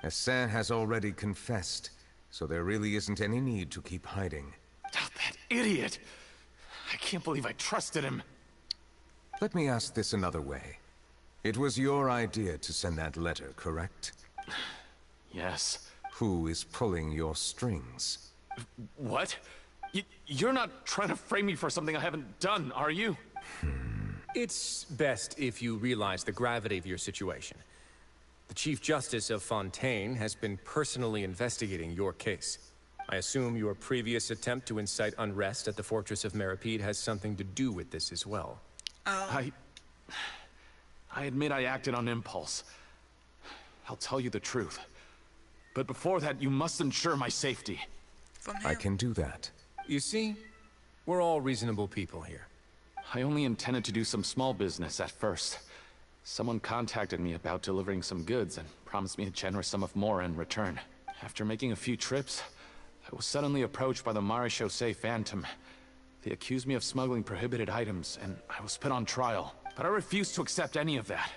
Hassan has already confessed, so there really isn't any need to keep hiding. That idiot! I can't believe I trusted him. Let me ask this another way. It was your idea to send that letter, correct? Yes. Who is pulling your strings? What? You're not trying to frame me for something I haven't done, are you? It's best if you realize the gravity of your situation. The Chief Justice of Fontaine has been personally investigating your case. I assume your previous attempt to incite unrest at the Fortress of Meripede has something to do with this as well. I admit I acted on impulse. I'll tell you the truth. But before that, you must ensure my safety. from him. I can do that. You see, we're all reasonable people here. I only intended to do some small business at first. Someone contacted me about delivering some goods and promised me a generous sum of more in return. After making a few trips, I was suddenly approached by the Marechaussee Phantom. They accused me of smuggling prohibited items, and I was put on trial. But I refused to accept any of that.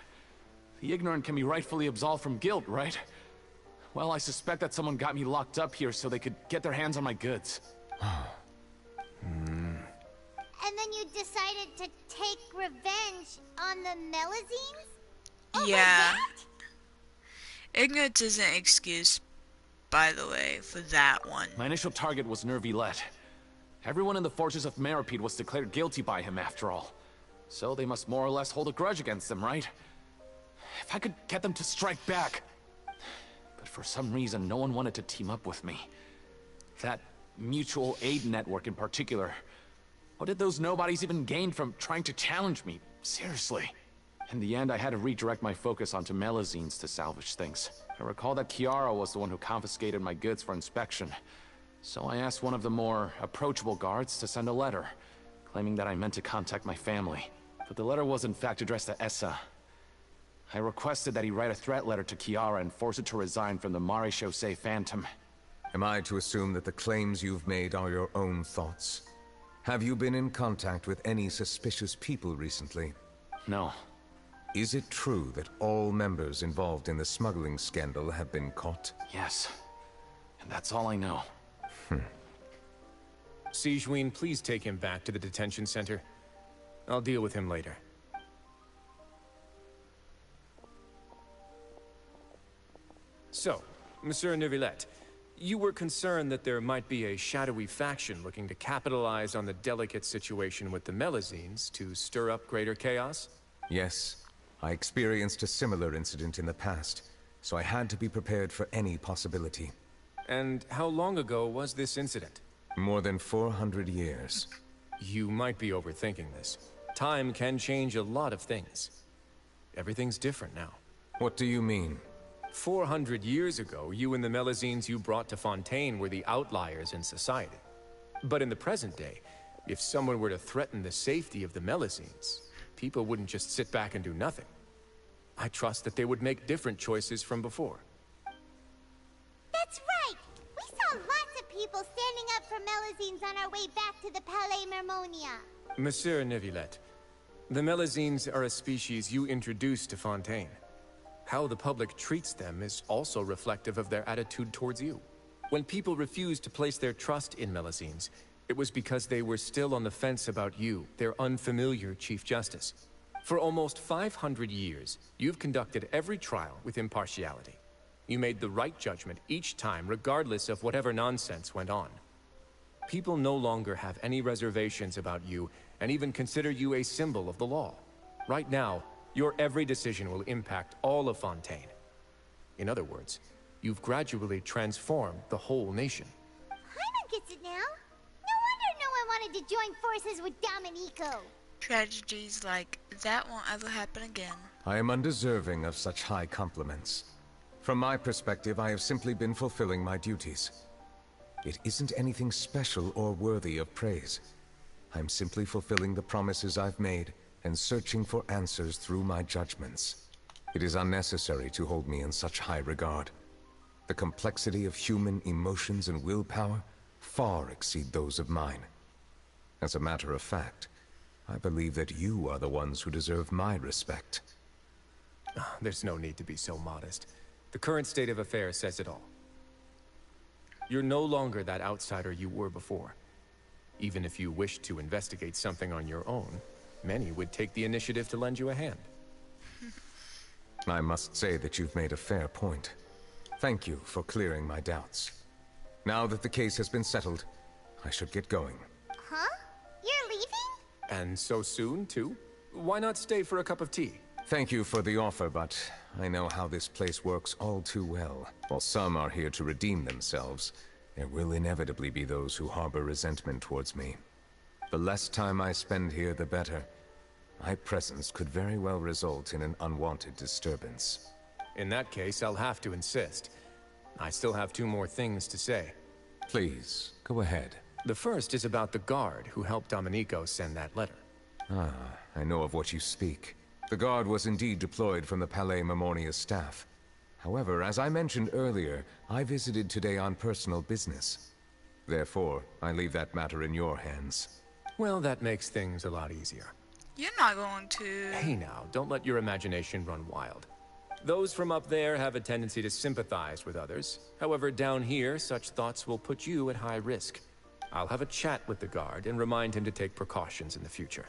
The ignorant can be rightfully absolved from guilt, right? Well, I suspect that someone got me locked up here so they could get their hands on my goods. And then you decided to take revenge on the Melazines? Yeah. That? Ignorance isn't an excuse, by the way, for that one. My initial target was Neuvillette. Everyone in the fortress of Meropide was declared guilty by him after all. So they must more or less hold a grudge against him, right? If I could get them to strike back. But for some reason, no one wanted to team up with me. That mutual aid network in particular. What did those nobodies even gain from trying to challenge me? Seriously. In the end, I had to redirect my focus onto Melazines to salvage things. I recall that Kiara was the one who confiscated my goods for inspection. So I asked one of the more approachable guards to send a letter, claiming that I meant to contact my family. But the letter was in fact addressed to Essa. I requested that he write a threat letter to Kiara and force her to resign from the Marechaussee Phantom. Am I to assume that the claims you've made are your own thoughts? Have you been in contact with any suspicious people recently? No. Is it true that all members involved in the smuggling scandal have been caught? Yes. And that's all I know. Sigewinne, please take him back to the detention center. I'll deal with him later. So, Monsieur Neuvillette, you were concerned that there might be a shadowy faction looking to capitalize on the delicate situation with the Melazines to stir up greater chaos? Yes. I experienced a similar incident in the past, so I had to be prepared for any possibility. And how long ago was this incident? More than 400 years. You might be overthinking this. Time can change a lot of things. Everything's different now. What do you mean? 400 years ago, you and the Melazines you brought to Fontaine were the outliers in society. But in the present day, if someone were to threaten the safety of the Melazines, people wouldn't just sit back and do nothing. I trust that they would make different choices from before. That's right! We saw lots of people standing up for Melazines on our way back to the Palais Mermonia. Monsieur Neuvillette, the Melazines are a species you introduced to Fontaine. How the public treats them is also reflective of their attitude towards you. When people refused to place their trust in Melazines, it was because they were still on the fence about you, their unfamiliar Chief Justice. For almost 500 years, you've conducted every trial with impartiality. You made the right judgment each time, regardless of whatever nonsense went on. People no longer have any reservations about you, and even consider you a symbol of the law. Right now, your every decision will impact all of Fontaine. In other words, you've gradually transformed the whole nation. Paimon gets it now. No wonder no one wanted to join forces with Domenico. Tragedies like that won't ever happen again. I am undeserving of such high compliments. From my perspective, I have simply been fulfilling my duties. It isn't anything special or worthy of praise. I'm simply fulfilling the promises I've made and searching for answers through my judgments. It is unnecessary to hold me in such high regard. The complexity of human emotions and willpower far exceed those of mine. As a matter of fact, I believe that you are the ones who deserve my respect. There's no need to be so modest. The current state of affairs says it all. You're no longer that outsider you were before. Even if you wished to investigate something on your own, many would take the initiative to lend you a hand. I must say that you've made a fair point. Thank you for clearing my doubts. Now that the case has been settled, I should get going. Huh? You're leaving? And so soon, too? Why not stay for a cup of tea? Thank you for the offer, but I know how this place works all too well. While some are here to redeem themselves, there will inevitably be those who harbor resentment towards me. The less time I spend here, the better. My presence could very well result in an unwanted disturbance. In that case, I'll have to insist. I still have 2 more things to say. Please, Go ahead. The first is about the guard who helped Domenico send that letter. Ah, I know of what you speak. The guard was indeed deployed from the Palais Memoria's staff. However, as I mentioned earlier, I visited today on personal business. Therefore, I leave that matter in your hands. Well, that makes things a lot easier. You're not going to... Hey now, don't let your imagination run wild. Those from up there have a tendency to sympathize with others. However, down here, such thoughts will put you at high risk. I'll have a chat with the guard and remind him to take precautions in the future.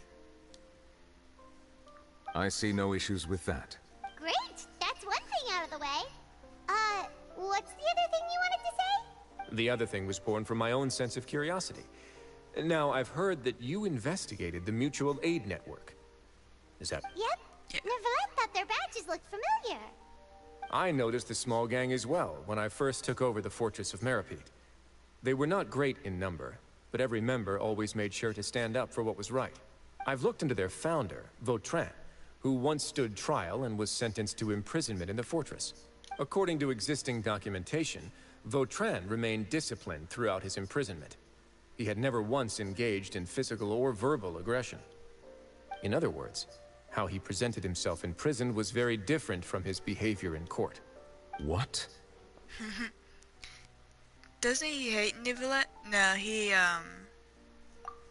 I see no issues with that. Great! That's one thing out of the way. What's the other thing you wanted to say? The other thing was born from my own sense of curiosity. Now, I've heard that you investigated the mutual aid network. Is that... Yep. Neuvillette thought their badges looked familiar. I noticed the small gang as well when I first took over the Fortress of Meripede. They were not great in number, but every member always made sure to stand up for what was right. I've looked into their founder, Vautrin, who once stood trial and was sentenced to imprisonment in the fortress. According to existing documentation, Vautrin remained disciplined throughout his imprisonment. He had never once engaged in physical or verbal aggression. In other words, how he presented himself in prison was very different from his behavior in court. What? Doesn't he hate Neuvillette? No, he,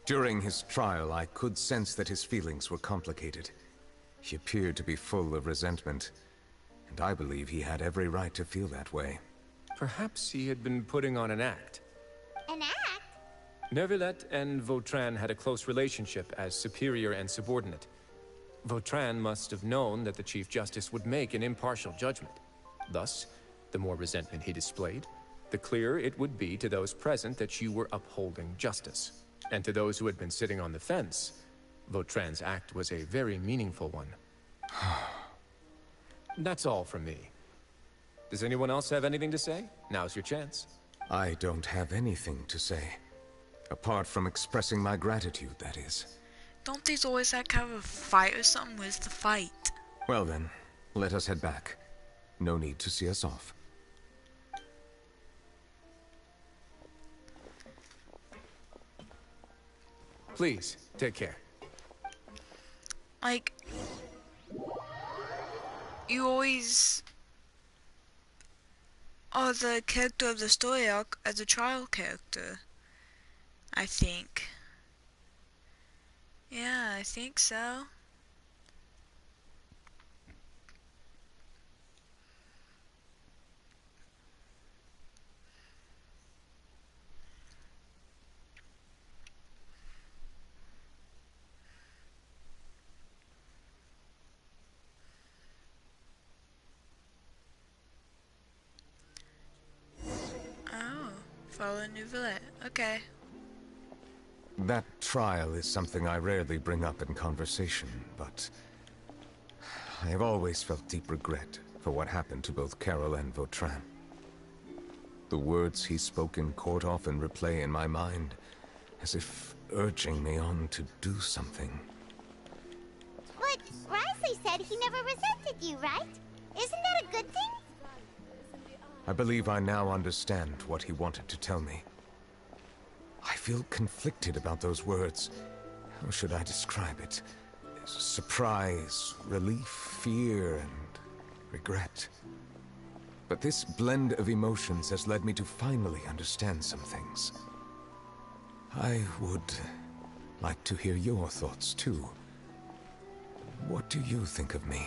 During his trial, I could sense that his feelings were complicated. He appeared to be full of resentment, and I believe he had every right to feel that way. Perhaps he had been putting on an act. An act? Neuvillette and Vautrin had a close relationship as superior and subordinate. Vautrin must have known that the Chief Justice would make an impartial judgment. Thus, the more resentment he displayed, the clearer it would be to those present that you were upholding justice. And to those who had been sitting on the fence, Vautrin's act was a very meaningful one. That's all from me. Does anyone else have anything to say? Now's your chance. I don't have anything to say. Apart from expressing my gratitude, that is. Don't these always like have a fight or something? Where's the fight? Well then, let us head back. No need to see us off. Please, take care. Like, you always are the character of the story arc as a trial character, I think. Yeah, I think so. Follow Neuvillette. Okay. That trial is something I rarely bring up in conversation, but I have always felt deep regret for what happened to both Carol and Vautrin. The words he spoke in court often replay in my mind, as if urging me on to do something. But Wriothesley said he never resented you, right? Isn't that a good thing? I believe I now understand what he wanted to tell me. I feel conflicted about those words. How should I describe it? Surprise, relief, fear, and regret. But this blend of emotions has led me to finally understand some things. I would like to hear your thoughts, too. What do you think of me?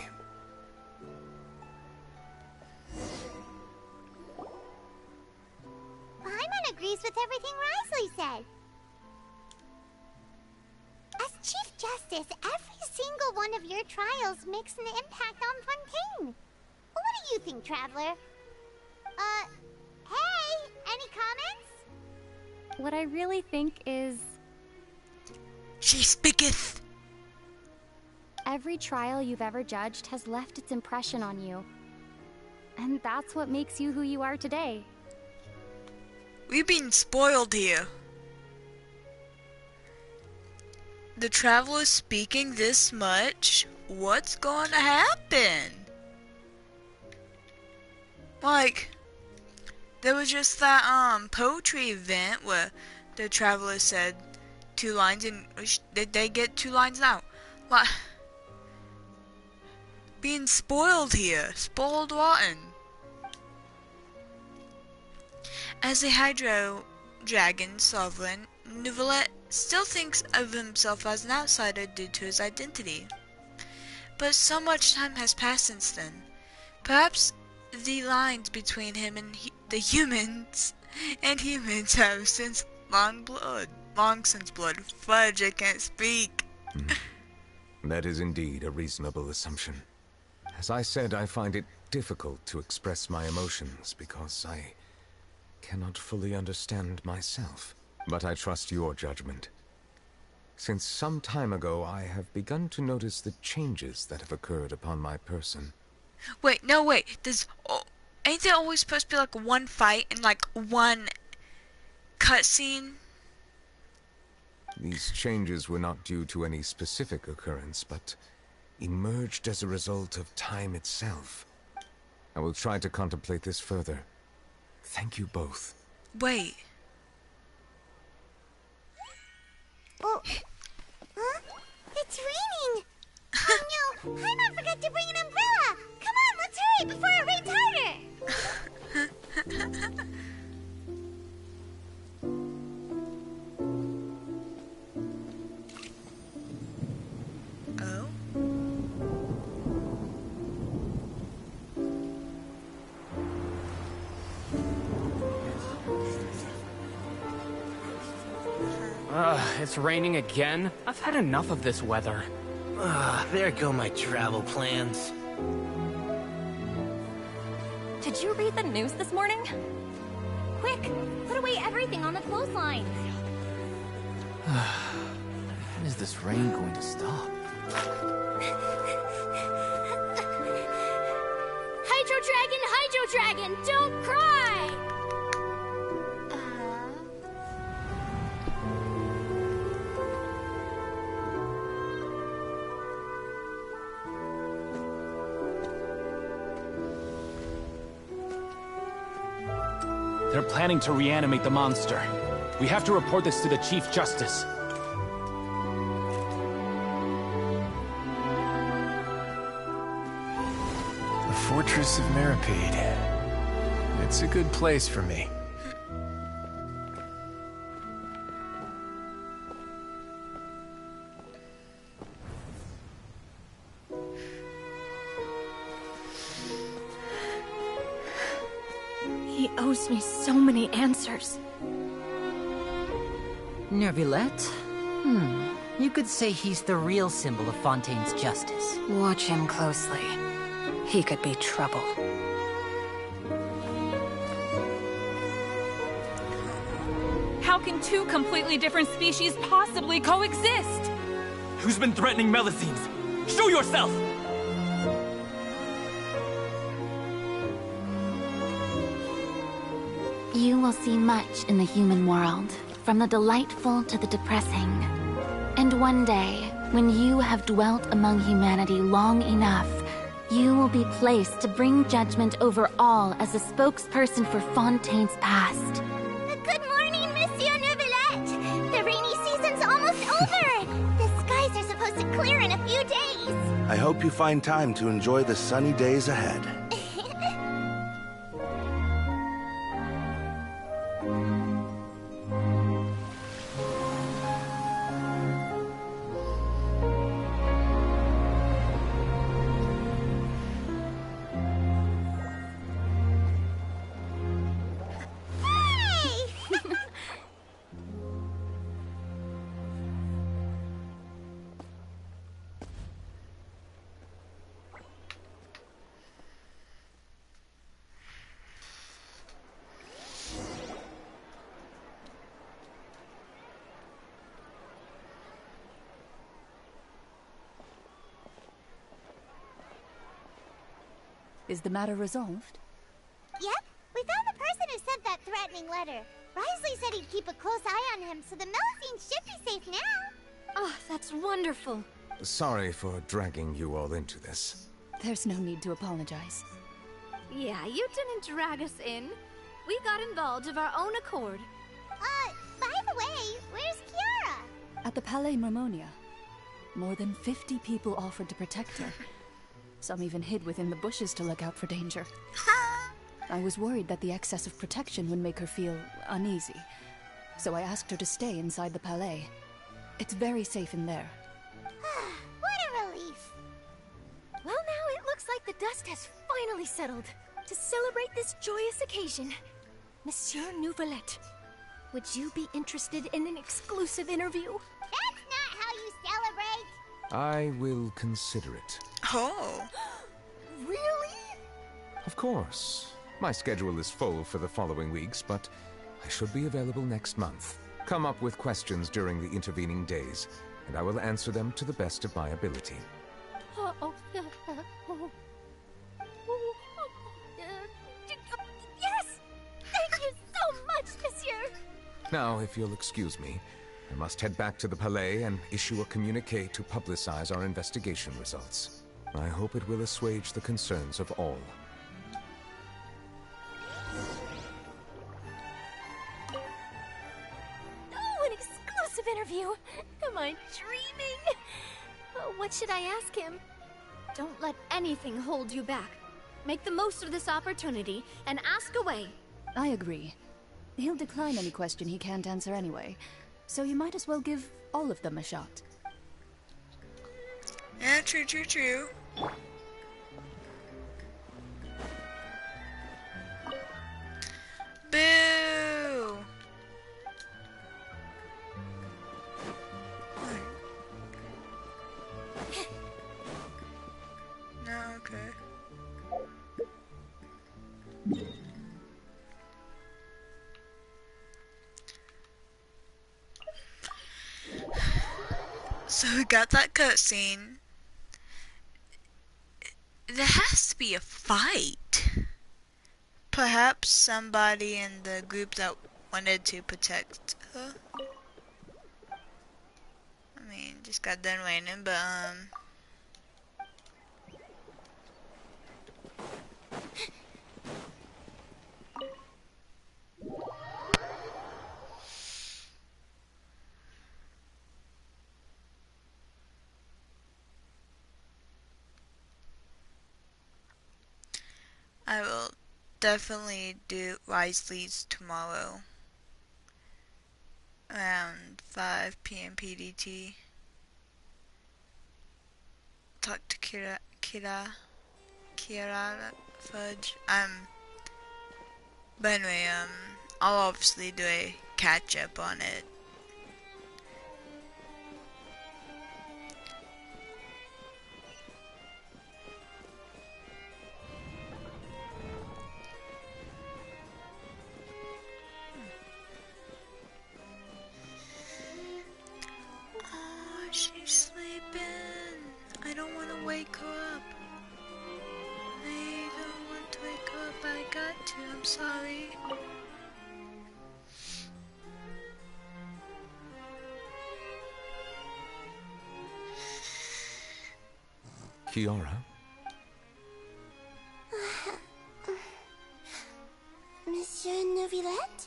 Paimon agrees with everything Wriothesley said. As Chief Justice, every single one of your trials makes an impact on Fontaine. What do you think, Traveler? Hey, any comments? What I really think is... She speaketh! Every trial you've ever judged has left its impression on you. And that's what makes you who you are today. We've been spoiled here. The Traveler's speaking this much? What's going to happen? Like, there was just that poetry event where the traveler said. 2 lines in... Did they get 2 lines now? What? Being spoiled here. Spoiled rotten. As a Hydro Dragon Sovereign, Neuvillette still thinks of himself as an outsider due to his identity. But so much time has passed since then. Perhaps the lines between him and the humans have since long since blood. Fudge, I can't speak. That is indeed a reasonable assumption. As I said, I find it difficult to express my emotions because I cannot fully understand myself. But I trust your judgment. Since some time ago, I have begun to notice the changes that have occurred upon my person. Wait, no, wait. Ain't there always supposed to be like one fight and like one cutscene? These changes were not due to any specific occurrence, but emerged as a result of time itself. I will try to contemplate this further. Thank you both. Wait. Oh. Huh? It's raining! Oh no! Paimon forgot to bring an umbrella! Come on, let's hurry before it rains harder! It's raining again? I've had enough of this weather. There go my travel plans. Did you read the news this morning? Quick, put away everything on the clothesline. When is this rain going to stop? Hydro Dragon, don't cry! They're planning to reanimate the monster. We have to report this to the Chief Justice. The Fortress of Meripede. It's a good place for me. He owes me so many answers. Neuvillette? You could say he's the real symbol of Fontaine's justice. Watch him closely. He could be trouble. How can 2 completely different species possibly coexist? Who's been threatening Melusines? Show yourself! You will see much in the human world, from the delightful to the depressing. And one day, when you have dwelt among humanity long enough, you will be placed to bring judgment over all as a spokesperson for Fontaine's past. Good morning, Monsieur Neuvillette! The rainy season's almost over! The skies are supposed to clear in a few days! I hope you find time to enjoy the sunny days ahead. Is the matter resolved? Yep, we found the person who sent that threatening letter. Wriothesley said he'd keep a close eye on him, so the Melusines should be safe now. Oh, that's wonderful. Sorry for dragging you all into this. There's no need to apologize. Yeah, you didn't drag us in. We got involved of our own accord. By the way, At the Palais Mermonia, more than 50 people offered to protect her. Some even hid within the bushes to look out for danger. I was worried that the excess of protection would make her feel uneasy, so I asked her to stay inside the Palais. It's very safe in there. What a relief. Well, now it looks like the dust has finally settled. To celebrate this joyous occasion, Monsieur Neuvillette, would you be interested in an exclusive interview? That's not how you celebrate. I will consider it. Oh. Really? Of course. My schedule is full for the following weeks, but I should be available next month. Come up with questions during the intervening days, and I will answer them to the best of my ability. Yes! Thank you so much, Monsieur! Now, if you'll excuse me, I must head back to the Palais and issue a communique to publicize our investigation results. I hope it will assuage the concerns of all. Oh, an exclusive interview! Am I dreaming? What should I ask him? Don't let anything hold you back. Make the most of this opportunity and ask away. I agree. He'll decline any question he can't answer anyway, so you might as well give all of them a shot. Yeah, true, true, true. Boo! No, okay. So we got that cutscene. There has to be a fight. Perhaps somebody in the group that wanted to protect her. I mean, just got done raining, but I will definitely do Wriothesley's tomorrow around 5 p.m. PDT. Talk to Kira Fudge. But anyway, I'll obviously do a catch up on it. She's sleeping. I don't want to wake her up. I don't want to wake her up. I got to. I'm sorry. Kiara? Monsieur Neuvillette?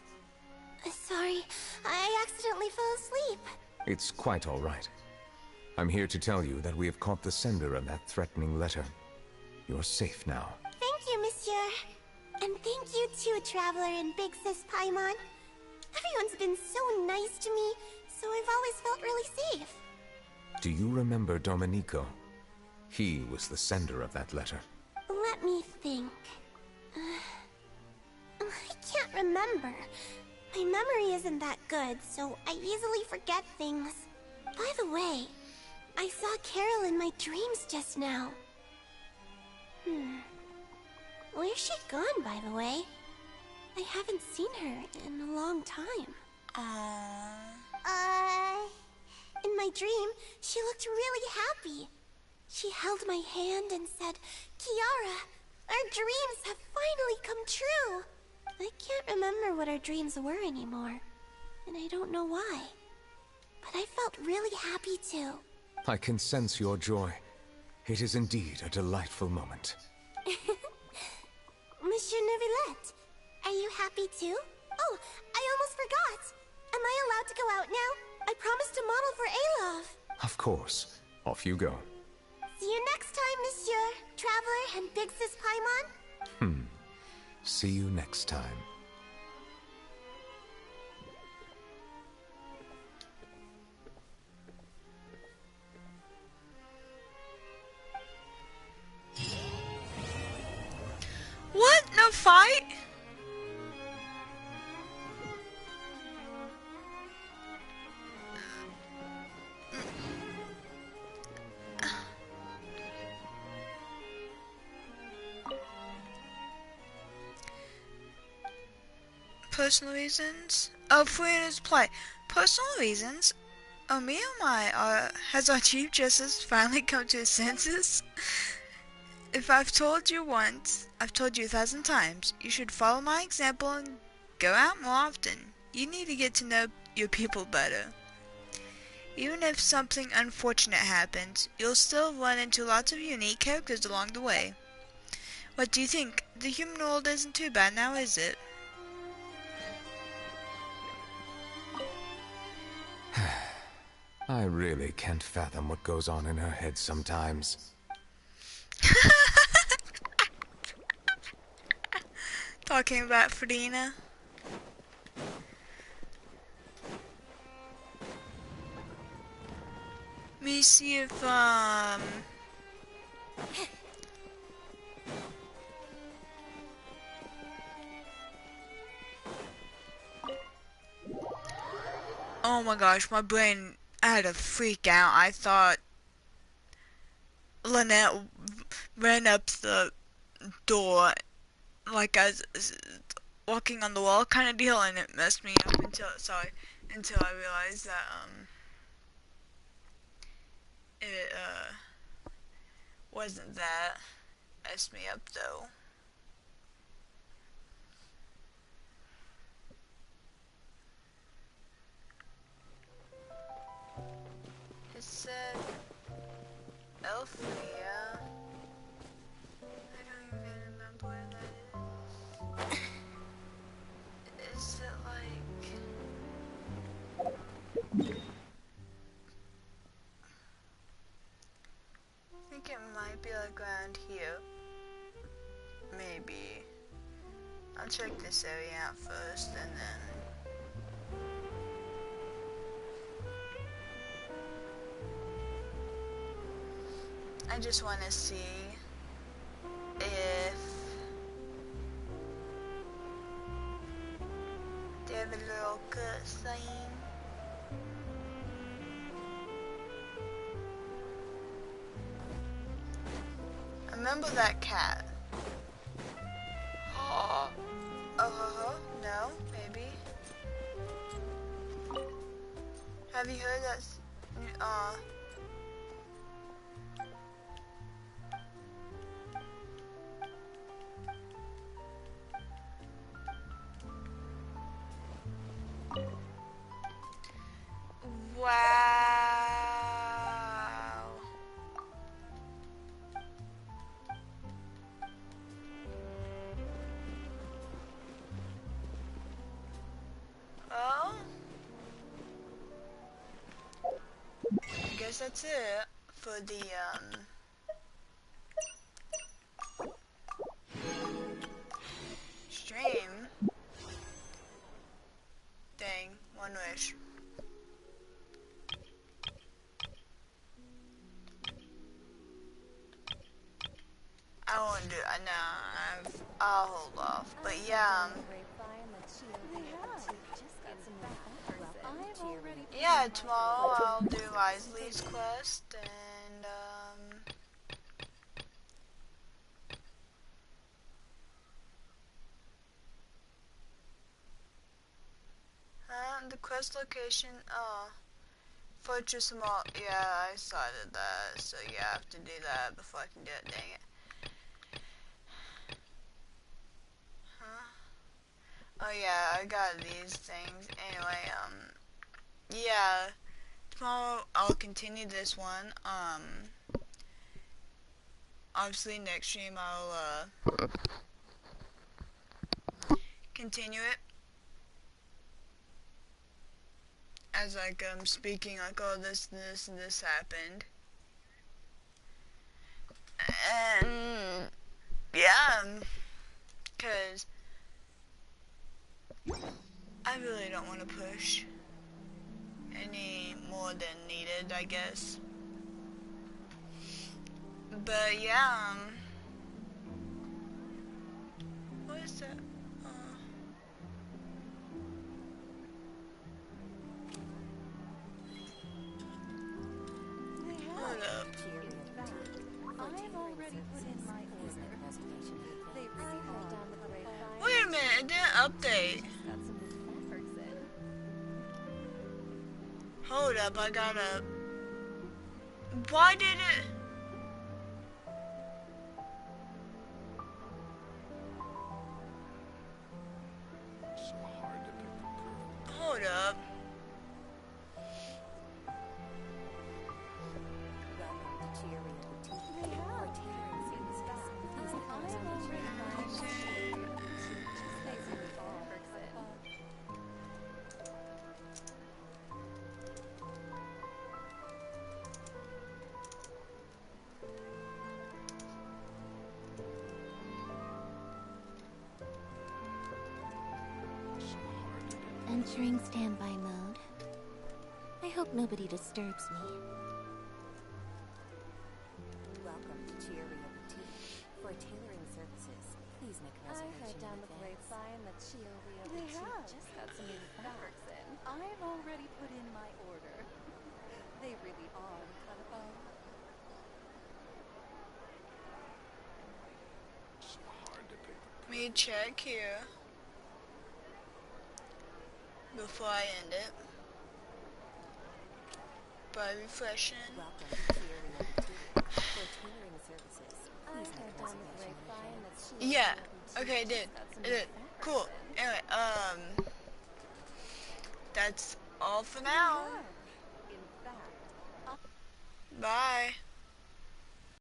Sorry, I accidentally fell asleep. It's quite all right. I'm here to tell you that we have caught the sender of that threatening letter. You're safe now. Thank you, Monsieur. And thank you too, Traveler and Big Sis Paimon. Everyone's been so nice to me, so I've always felt really safe. Do you remember Domenico? He was the sender of that letter. Let me think. I can't remember. My memory isn't that good, so I easily forget things. By the way, I saw Carol in my dreams just now. Where's she gone, by the way? I haven't seen her in a long time. In my dream, she looked really happy. She held my hand and said, "Kiara, our dreams have finally come true." I can't remember what our dreams were anymore, and I don't know why. But I felt really happy too. I can sense your joy. It is indeed a delightful moment. Monsieur Neuvillette, are you happy too? Oh, I almost forgot. Am I allowed to go out now? I promised to model for Alov. Of course. Off you go. See you next time, Monsieur, Traveler, and Big Sis Paimon. See you next time. What? No fight? Personal reasons? Oh, Furina's play. Personal reasons? Oh, me oh my, has our Chief Justice finally come to his senses? If I've told you once, I've told you 1,000 times, you should follow my example and go out more often. You need to get to know your people better. Even if something unfortunate happens, you'll still run into lots of unique characters along the way. What do you think? The human world isn't too bad now, is it? I really can't fathom what goes on in her head sometimes. Talking about Furina. Let me see if, oh my gosh, my brain, I had a freak out. I thought Lynette ran up the door like I was walking on the wall kind of deal, and it messed me up until I realized that it wasn't that. Messed me up though. It said Elfria. I don't even remember where that is. Is it like... I think it might be like around here. Maybe. I'll check this area out first and then... I just want to see if they have a little cutscene. I remember that cat. Oh, no, maybe. Have you heard that? Wow. Well, I guess that's it for the stream thing. One wish. I won't do it. No, I'll hold off. But yeah, yeah, tomorrow I'll do Wriothesley's quest and the quest location. Fortress Mall. Yeah, I started that, so yeah, I have to do that before I can do it. Dang it. Oh yeah, I got these things. Anyway, yeah, tomorrow I'll continue this one. Obviously next stream I'll, continue it. as like speaking like, oh, this and this happened. And yeah, because I really don't want to push any more than needed, I guess. But yeah, what is that? Hold up. Wait a minute, it didn't update. Hold up, I gotta... Why did it... Hold up. Entering standby mode. I hope nobody disturbs me. Welcome to Chioria Boutique. For tailoring services, please make a reservation. I heard down the grapevine that Chioria Boutique just got some new fabrics in. I've already put in my order. They really are incredible. Let me check here before I end it by refreshing. Yeah, okay, it did. It did. Cool. Anyway, that's all for now. Bye.